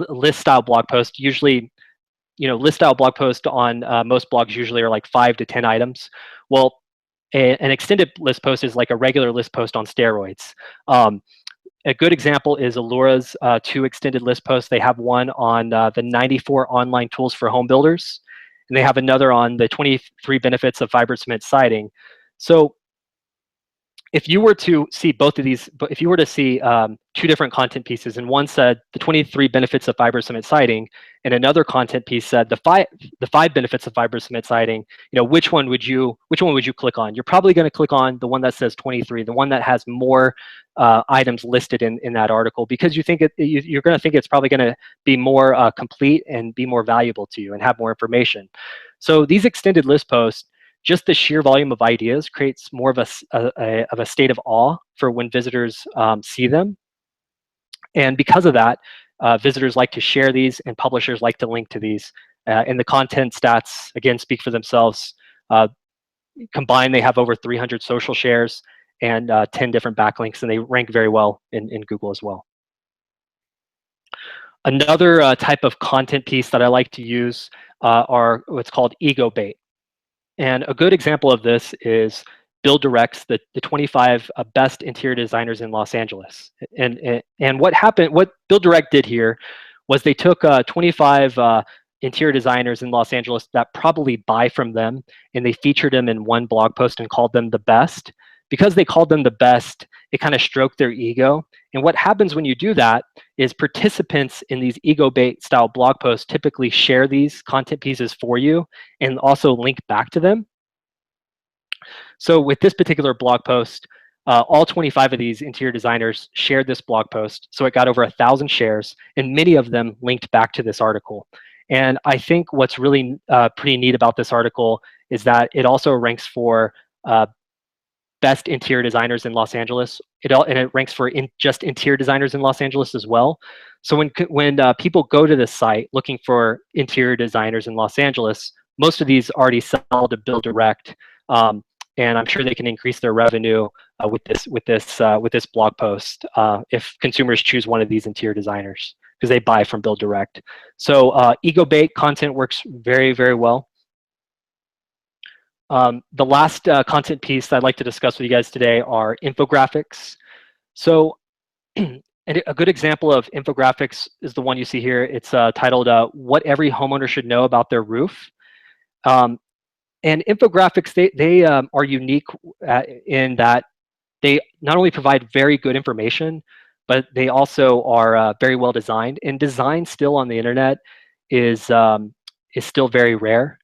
list style blog post. Usually, list style blog post on most blogs usually are like 5 to 10 items. Well, an extended list post is like a regular list post on steroids. A good example is Allura's 2 extended list posts. They have one on the 94 online tools for home builders, and they have another on the 23 benefits of fiber cement siding. So if you were to see both of these, if you were to see 2 different content pieces, and one said the 23 benefits of fiber cement siding, and another content piece said the five benefits of fiber cement siding, which one would you click on? You're probably going to click on the one that says 23, the one that has more items listed in that article, because you're going to think it's probably going to be more complete and be more valuable to you and have more information. So these extended list posts, just the sheer volume of ideas creates more of a state of awe for when visitors see them. And because of that, visitors like to share these and publishers like to link to these. And the content stats, again, speak for themselves. Combined, they have over 300 social shares and 10 different backlinks, and they rank very well in Google as well. Another type of content piece that I like to use are what's called ego bait. And a good example of this is Build Direct's the 25 best interior designers in Los Angeles. And what Build Direct did here was they took 25 interior designers in Los Angeles that probably buy from them, and they featured them in one blog post and called them the best. Because they called them the best, it kind of stroked their ego. And what happens when you do that is participants in these ego bait style blog posts typically share these content pieces for you and also link back to them. So with this particular blog post, all 25 of these interior designers shared this blog post. So it got over 1,000 shares, and many of them linked back to this article. And I think what's really pretty neat about this article is that it also ranks for best interior designers in Los Angeles. And it ranks for just interior designers in Los Angeles as well. So when people go to this site looking for interior designers in Los Angeles, most of these already sell to Build Direct, and I'm sure they can increase their revenue with this blog post if consumers choose one of these interior designers because they buy from Build Direct. So ego bait content works very, very well. The last content piece that I'd like to discuss with you guys today are infographics. So and a good example of infographics is the one you see here. It's titled What Every Homeowner Should Know About Their Roof. And infographics, they are unique in that they not only provide very good information, but they also are very well designed. And design still on the internet is still very rare.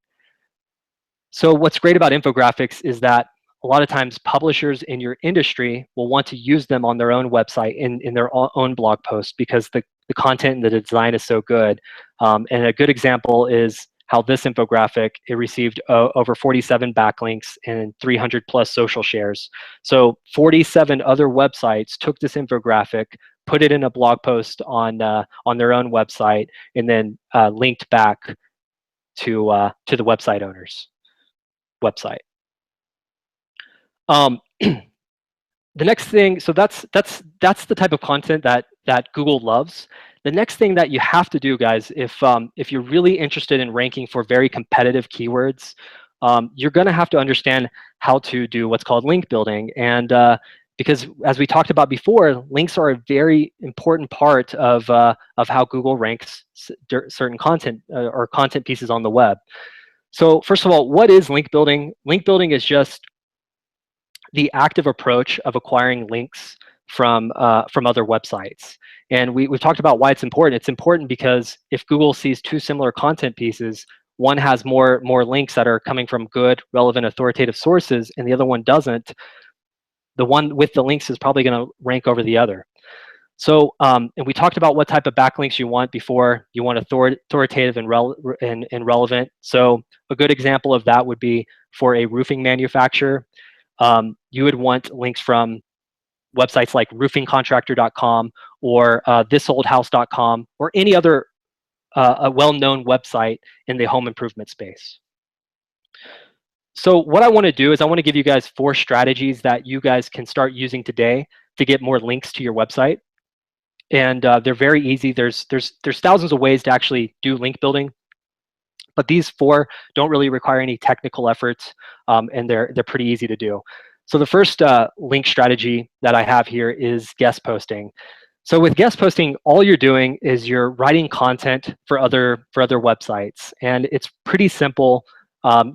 So what's great about infographics is that a lot of times publishers in your industry will want to use them on their own website in their own blog post because the content and the design is so good. And a good example is how this infographic, it received over 47 backlinks and 300 plus social shares. So 47 other websites took this infographic, put it in a blog post on their own website, and then linked back to the website owner's website. The next thing, so that's the type of content that Google loves. The next thing that you have to do, guys, if you're really interested in ranking for very competitive keywords, you're going to have to understand how to do what's called link building. And because as we talked about before, links are a very important part of how Google ranks certain content or content pieces on the web. So first of all, what is link building? Link building is just the active approach of acquiring links from other websites. And we've talked about why it's important. It's important because if Google sees two similar content pieces, one has more links that are coming from good, relevant, authoritative sources, and the other one doesn't, the one with the links is probably going to rank over the other. So, and we talked about what type of backlinks you want before. You want authoritative and relevant. So a good example of that would be for a roofing manufacturer. You would want links from websites like roofingcontractor.com or thisoldhouse.com or any other a well-known website in the home improvement space. So what I want to do is I want to give you guys 4 strategies that you guys can start using today to get more links to your website. And they're very easy. There's thousands of ways to actually do link building, but these 4 don't really require any technical efforts, and they're pretty easy to do. So the first link strategy that I have here is guest posting. So with guest posting, all you're doing is you're writing content for other websites, and it's pretty simple.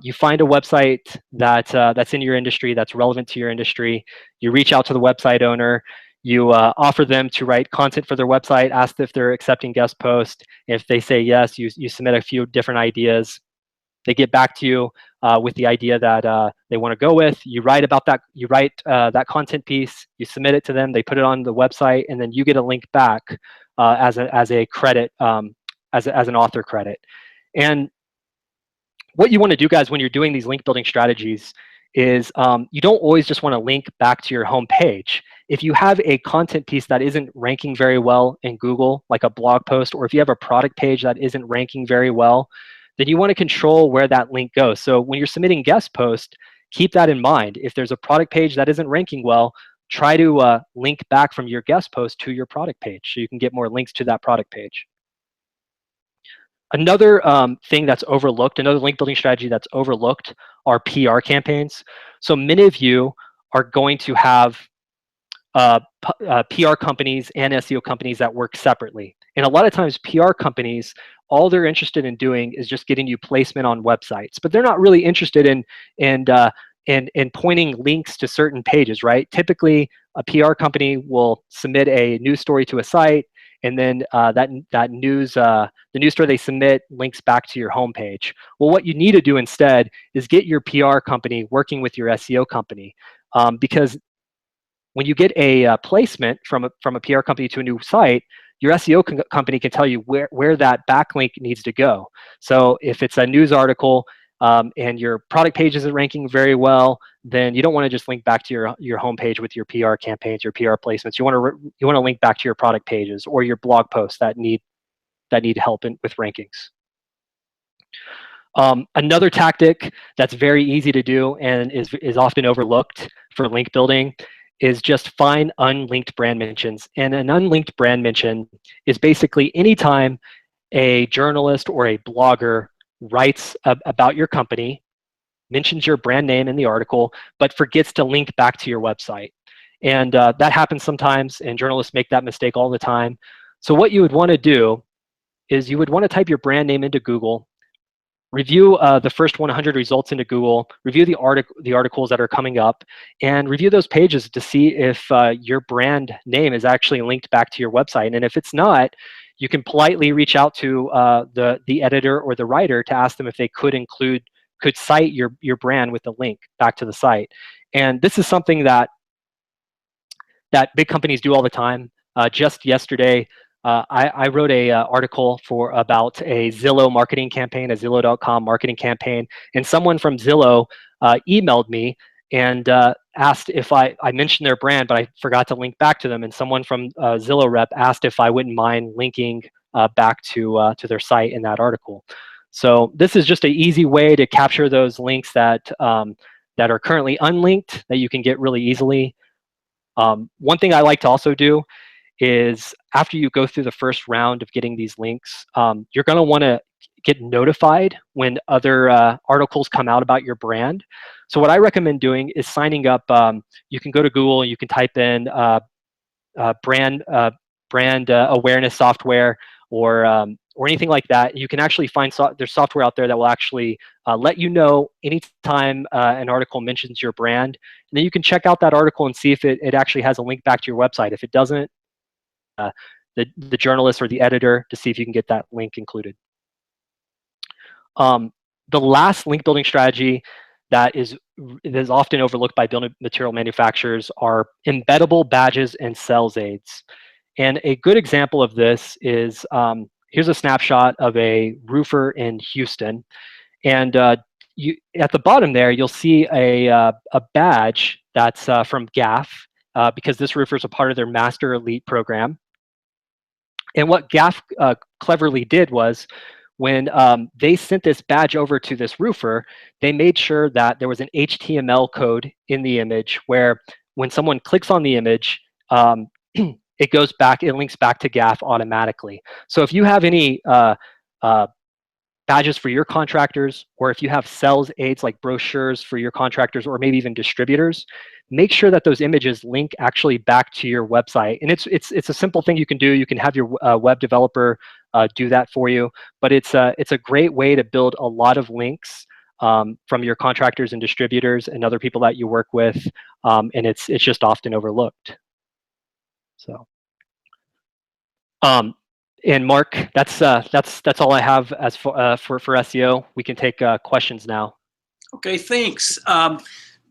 You find a website that's in your industry, that's relevant to your industry. You reach out to the website owner. You offer them to write content for their website, ask if they're accepting guest post. If they say yes, you submit a few different ideas. They get back to you with the idea that they want to go with. You write about that. You write that content piece. You submit it to them. They put it on the website, and then you get a link back as a credit, as an author credit. And what you want to do, guys, when you're doing these link building strategies is you don't always just want to link back to your home page. If you have a content piece that isn't ranking very well in Google, like a blog post, or if you have a product page that isn't ranking very well, then you want to control where that link goes. So when you're submitting guest post, keep that in mind. If there's a product page that isn't ranking well, try to link back from your guest post to your product page so you can get more links to that product page. Another thing that's overlooked, another link building strategy that's overlooked, are PR campaigns. So many of you are going to have PR companies and SEO companies that work separately. And a lot of times PR companies, all they're interested in doing is just getting you placement on websites, but they're not really interested in pointing links to certain pages, right? Typically, a PR company will submit a news story to a site, and then the news story they submit links back to your homepage. Well, what you need to do instead is get your PR company working with your SEO company, because when you get a placement from a PR company to a new site, your SEO company can tell you where that backlink needs to go. So if it's a news article and your product page isn't ranking very well, then you don't want to just link back to your homepage with your PR campaigns, your PR placements. You want to link back to your product pages or your blog posts that need help with rankings. Another tactic that's very easy to do and is often overlooked for link building is just find unlinked brand mentions. And an unlinked brand mention is basically anytime a journalist or a blogger writes about your company, mentions your brand name in the article, but forgets to link back to your website. And that happens sometimes, and journalists make that mistake all the time. So what you would want to do is you would want to type your brand name into Google, review the first 100 results into Google, review the articles that are coming up, and review those pages to see if your brand name is actually linked back to your website. And if it's not, you can politely reach out to the editor or the writer to ask them if they could cite your brand with a link back to the site. And this is something that big companies do all the time. Just yesterday, I wrote a article about a Zillow marketing campaign, a Zillow.com marketing campaign, and someone from Zillow emailed me and asked if I mentioned their brand, but I forgot to link back to them. And someone from Zillow rep asked if I wouldn't mind linking back to their site in that article. So this is just an easy way to capture those links that are currently unlinked that you can get really easily. One thing I like to also do is after you go through the first round of getting these links, you're going to want to get notified when other articles come out about your brand. So what I recommend doing is signing up. You can go to Google, you can type in brand awareness software or anything like that. You can actually find there's software out there that will actually let you know anytime an article mentions your brand. And then you can check out that article and see if it actually has a link back to your website. If it doesn't, the journalist or the editor to see if you can get that link included. The last link building strategy that is often overlooked by building material manufacturers are embeddable badges and sales aids. And a good example of this is, here's a snapshot of a roofer in Houston. And at the bottom there, you'll see a badge that's from GAF, because this roofer is a part of their Master Elite program. And what GAF cleverly did was, when they sent this badge over to this roofer, they made sure that there was an HTML code in the image where when someone clicks on the image, it goes back, it links back to GAF automatically. So if you have any badges for your contractors, or if you have sales aids like brochures for your contractors, or maybe even distributors, make sure that those images link actually back to your website. And it's a simple thing you can do. You can have your web developer do that for you, but it's a great way to build a lot of links from your contractors and distributors and other people that you work with, and it's just often overlooked. So. And Mark, that's all I have as for SEO. We can take questions now. Okay, thanks.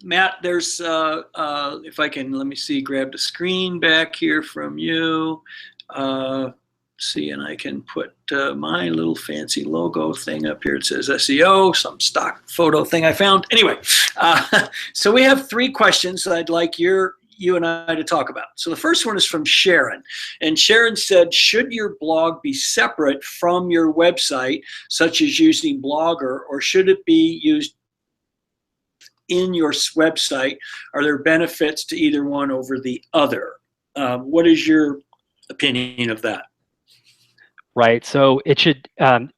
Matt, there's, if I can, let me see, grab the screen back here from you. See, and I can put my little fancy logo thing up here. It says SEO, some stock photo thing I found. Anyway, so we have 3 questions that I'd like you and I to talk about. So the first one is from Sharon. And Sharon said, should your blog be separate from your website, such as using Blogger, or should it be used in your website? Are there benefits to either one over the other? What is your opinion of that? right? So it should the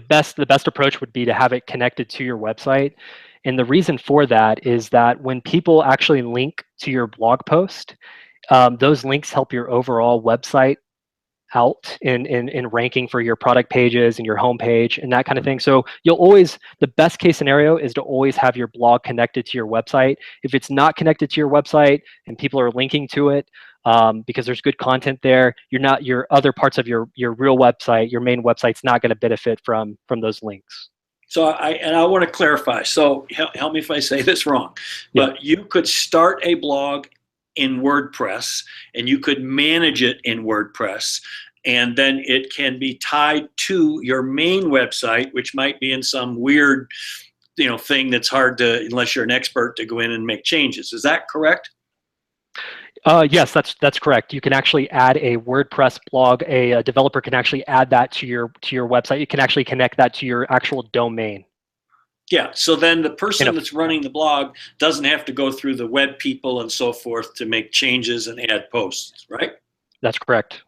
best approach would be to have it connected to your website. And the reason for that is that when people actually link to your blog post, those links help your overall website out in ranking for your product pages and your homepage and that kind of thing. So you'll always, the best case scenario is to always have your blog connected to your website. If it's not connected to your website and people are linking to it because there's good content there, your other parts of your real website, your main website's not going to benefit from those links. So I want to clarify. So help me if I say this wrong, but you could start a blog in WordPress and you could manage it in WordPress, and then it can be tied to your main website, which might be in some weird, thing that's hard to, unless you're an expert, to go in and make changes. Is that correct? Yes, that's correct. You can actually add a WordPress blog. A developer can actually add that to your website. You can actually connect that to your actual domain. Yeah, so then the person that's running the blog doesn't have to go through the web people and so forth to make changes and add posts, right? That's correct.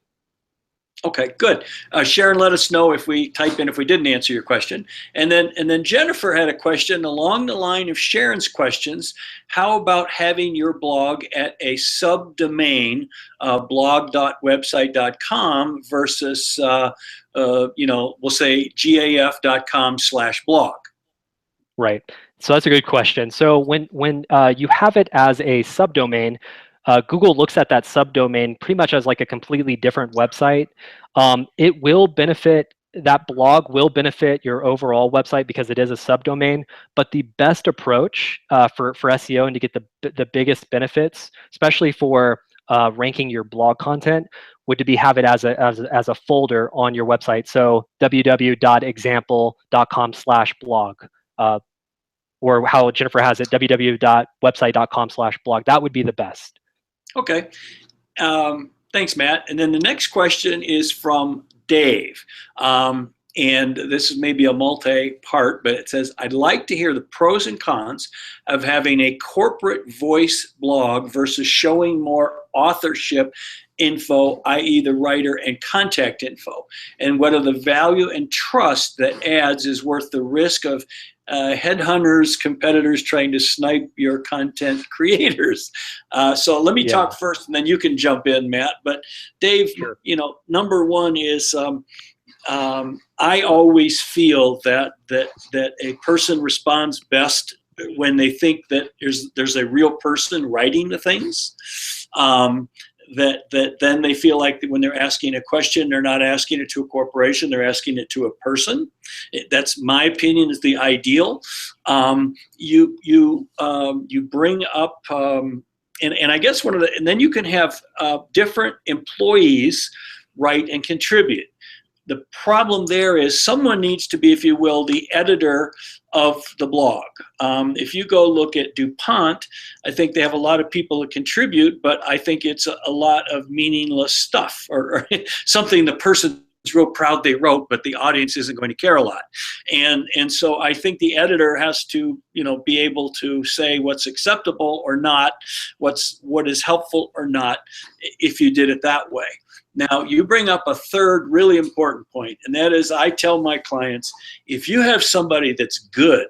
Okay, good. Sharon, let us know if we type in if we didn't answer your question. And then Jennifer had a question along the line of Sharon's questions. How about having your blog at a subdomain, blog.website.com versus, we'll say gaf.com/blog? Right. So that's a good question. So when you have it as a subdomain, Google looks at that subdomain pretty much as like a completely different website. It will benefit, that blog will benefit your overall website because it is a subdomain. But the best approach for SEO and to get the biggest benefits, especially for ranking your blog content, would to be have it as a folder on your website. So www.example.com/blog. Or how Jennifer has it, www.website.com/blog. That would be the best. Okay. Thanks, Matt. And then the next question is from Dave. And this is maybe a multi-part, but it says, I'd like to hear the pros and cons of having a corporate voice blog versus showing more authorship info, i.e. the writer and contact info, and whether the value and trust that adds is worth the risk of headhunters, competitors trying to snipe your content creators. So let me talk first, and then you can jump in, Matt. But Dave, sure. Number one is I always feel that a person responds best when they think that there's a real person writing the things. That then they feel like when they're asking a question, they're not asking it to a corporation, they're asking it to a person. That's my opinion, is the ideal. You bring up, and I guess and then you can have different employees write and contribute. The problem there is someone needs to be, if you will, the editor of the blog. If you go look at DuPont, I think they have a lot of people that contribute, but I think it's a lot of meaningless stuff or something the person's real proud they wrote, but the audience isn't going to care a lot. And so I think the editor has to, be able to say what's acceptable or not, what is helpful or not, if you did it that way. Now, you bring up a third really important point, and that is I tell my clients, if you have somebody that's good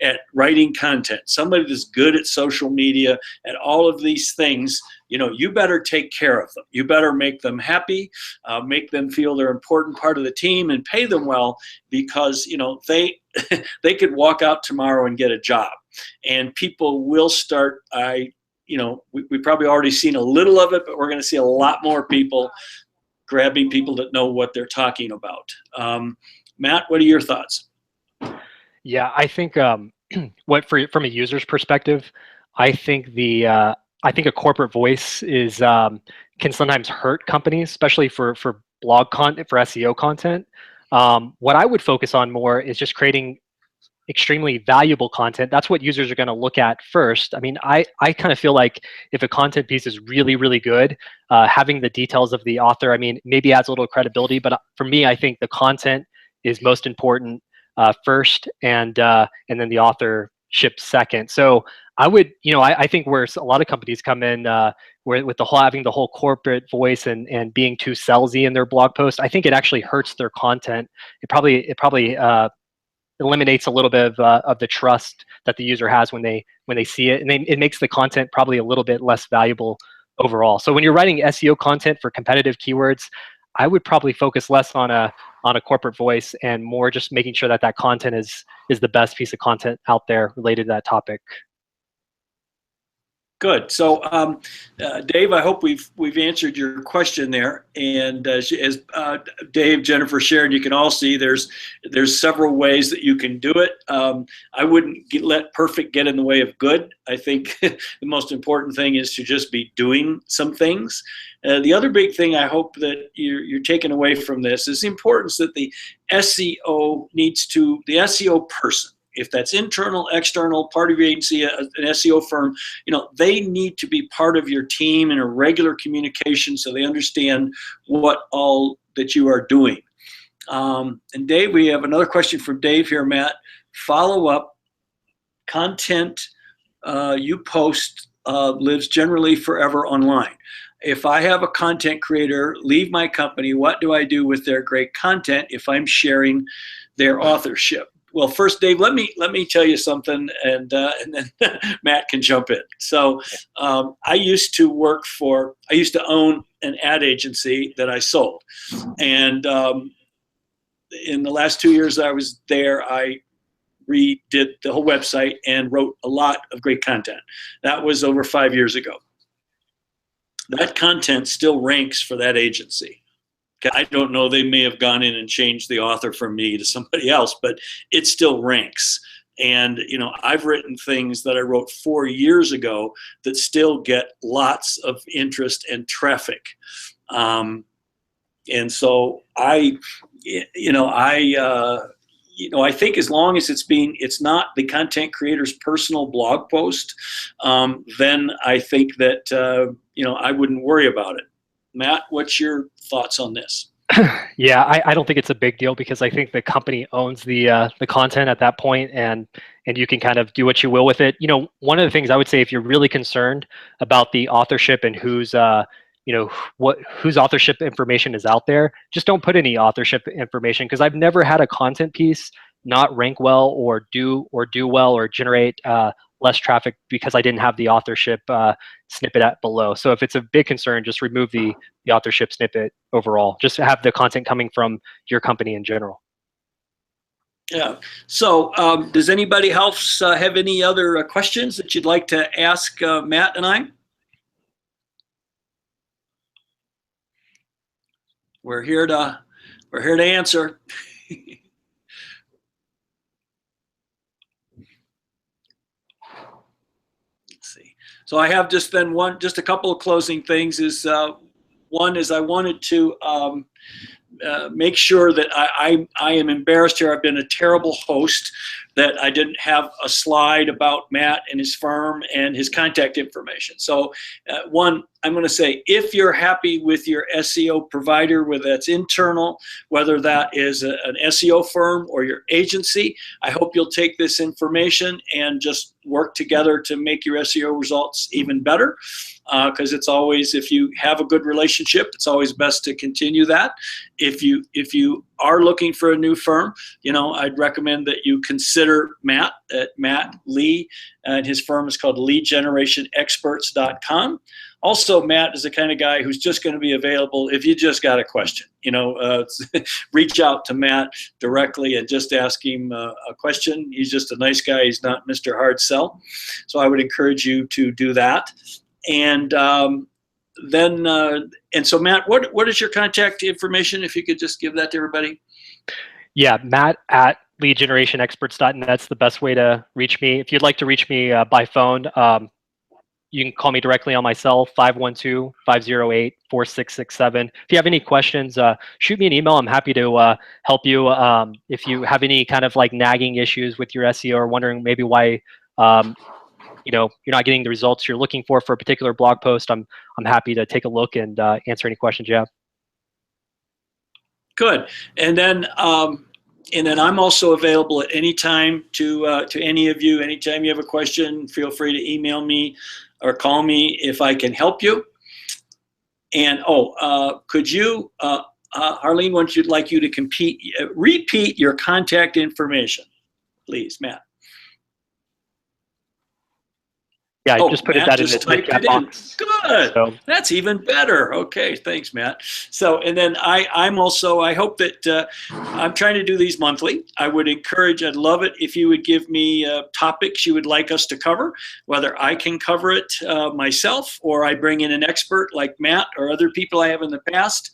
at writing content, somebody that's good at social media, at all of these things, you better take care of them. You better make them happy, make them feel they're an important part of the team, and pay them well, because, they could walk out tomorrow and get a job. And people will start, we've probably already seen a little of it, but we're going to see a lot more people grabbing people that know what they're talking about. Matt, what are your thoughts? Yeah, I think from a user's perspective, I think a corporate voice is can sometimes hurt companies, especially for blog content, for SEO content. What I would focus on more is just creating extremely valuable content. That's what users are going to look at first. I mean, I kind of feel like if a content piece is really, really good, having the details of the author, I mean, maybe adds a little credibility, but for me, I think the content is most important first, and then the authorship second. So I would, I think where a lot of companies come in, where with the whole having the whole corporate voice and being too salesy in their blog post, I think it actually hurts their content. It probably eliminates a little bit of the trust that the user has when they see it, and it makes the content probably a little bit less valuable overall. So when you're writing SEO content for competitive keywords, I would probably focus less on a corporate voice and more just making sure that that content is the best piece of content out there related to that topic. Good. So, Dave, I hope we've answered your question there. And as Dave, Jennifer shared, you can all see there's several ways that you can do it. I wouldn't let perfect get in the way of good. I think the most important thing is to just be doing some things. The other big thing I hope that you're taking away from this is the importance that the SEO the SEO person, if that's internal, external, part of your agency, an SEO firm, they need to be part of your team in a regular communication so they understand what all that you are doing. And Dave, we have another question from Dave here, Matt. Follow up content you post lives generally forever online. If I have a content creator leave my company, what do I do with their great content if I'm sharing their authorship? Well, first, Dave, let me tell you something, and then Matt can jump in. So, I used to own an ad agency that I sold, and in the last 2 years I was there, I redid the whole website and wrote a lot of great content. That was over 5 years ago. That content still ranks for that agency. I don't know, they may have gone in and changed the author from me to somebody else, but it still ranks. And, I've written things that I wrote 4 years ago that still get lots of interest and traffic. And so I think as long as it's not the content creator's personal blog post, then I think that, I wouldn't worry about it. Matt, what's your thoughts on this? Yeah, I don't think it's a big deal because I think the company owns the content at that point, and you can kind of do what you will with it. One of the things I would say, if you're really concerned about the authorship and whose authorship information is out there, just don't put any authorship information, because I've never had a content piece not rank well or do well or generate less traffic because I didn't have the authorship snippet below. So if it's a big concern, just remove the authorship snippet overall. Just have the content coming from your company in general. Yeah. So does anybody else have any other questions that you'd like to ask Matt and I? We're here to answer. So I have just a couple of closing things. One is I wanted to make sure that I am embarrassed here. I've been a terrible host that I didn't have a slide about Matt and his firm and his contact information. So one, I'm going to say, if you're happy with your SEO provider, whether that's internal, whether that is an SEO firm or your agency, I hope you'll take this information and just work together to make your SEO results even better. Because it's always, if you have a good relationship, it's always best to continue that. If you are looking for a new firm, I'd recommend that you consider Matt at Matt Lee, and his firm is called leadgenerationexperts.com. Also, Matt is the kind of guy who's just going to be available if you just got a question. Reach out to Matt directly and just ask him a question. He's just a nice guy. He's not Mr. Hard Sell. So I would encourage you to do that. And so Matt, what is your contact information? If you could just give that to everybody. Yeah, Matt at leadgenerationexperts.net. That's the best way to reach me. If you'd like to reach me by phone, you can call me directly on my cell, 512-508-4667. If you have any questions, shoot me an email. I'm happy to help you. If you have any kind of like nagging issues with your SEO or wondering maybe why you're not getting the results you're looking for a particular blog post, I'm happy to take a look and answer any questions you have. Good. And then And then I'm also available at any time to any of you. Anytime you have a question, feel free to email me or call me if I can help you. And could you, Harleen, would like you to repeat your contact information, please, Matt. Yeah, I just put Matt that in just the typed chat it in. box. Good. So, That's even better. Okay, thanks, Matt. So, and then I'm also, I hope that I'm trying to do these monthly. I'd love it if you would give me topics you would like us to cover, whether I can cover it myself or I bring in an expert like Matt or other people I have in the past.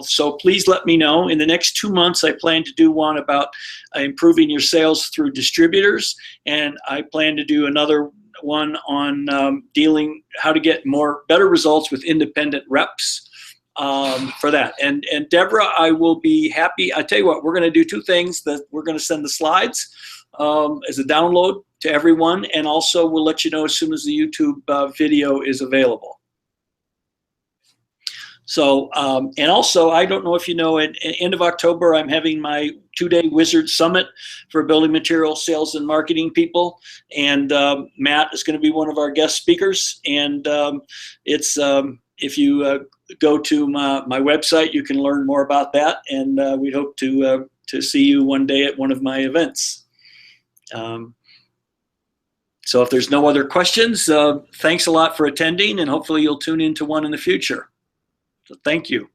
So please let me know. In the next 2 months, I plan to do one about improving your sales through distributors, and I plan to do another one on how to get better results with independent reps for that. And Deborah, I will be happy. I tell you what, we're going to do 2 things. That we're going to send the slides as a download to everyone, and also we'll let you know as soon as the YouTube video is available. So, and also, I don't know if you know, at end of October, I'm having my 2-day Wizard Summit for building material sales and marketing people. And Matt is going to be one of our guest speakers. And it's if you go to my website, you can learn more about that. And we'd hope to see you one day at one of my events. So if there's no other questions, thanks a lot for attending, and hopefully you'll tune into one in the future. So thank you.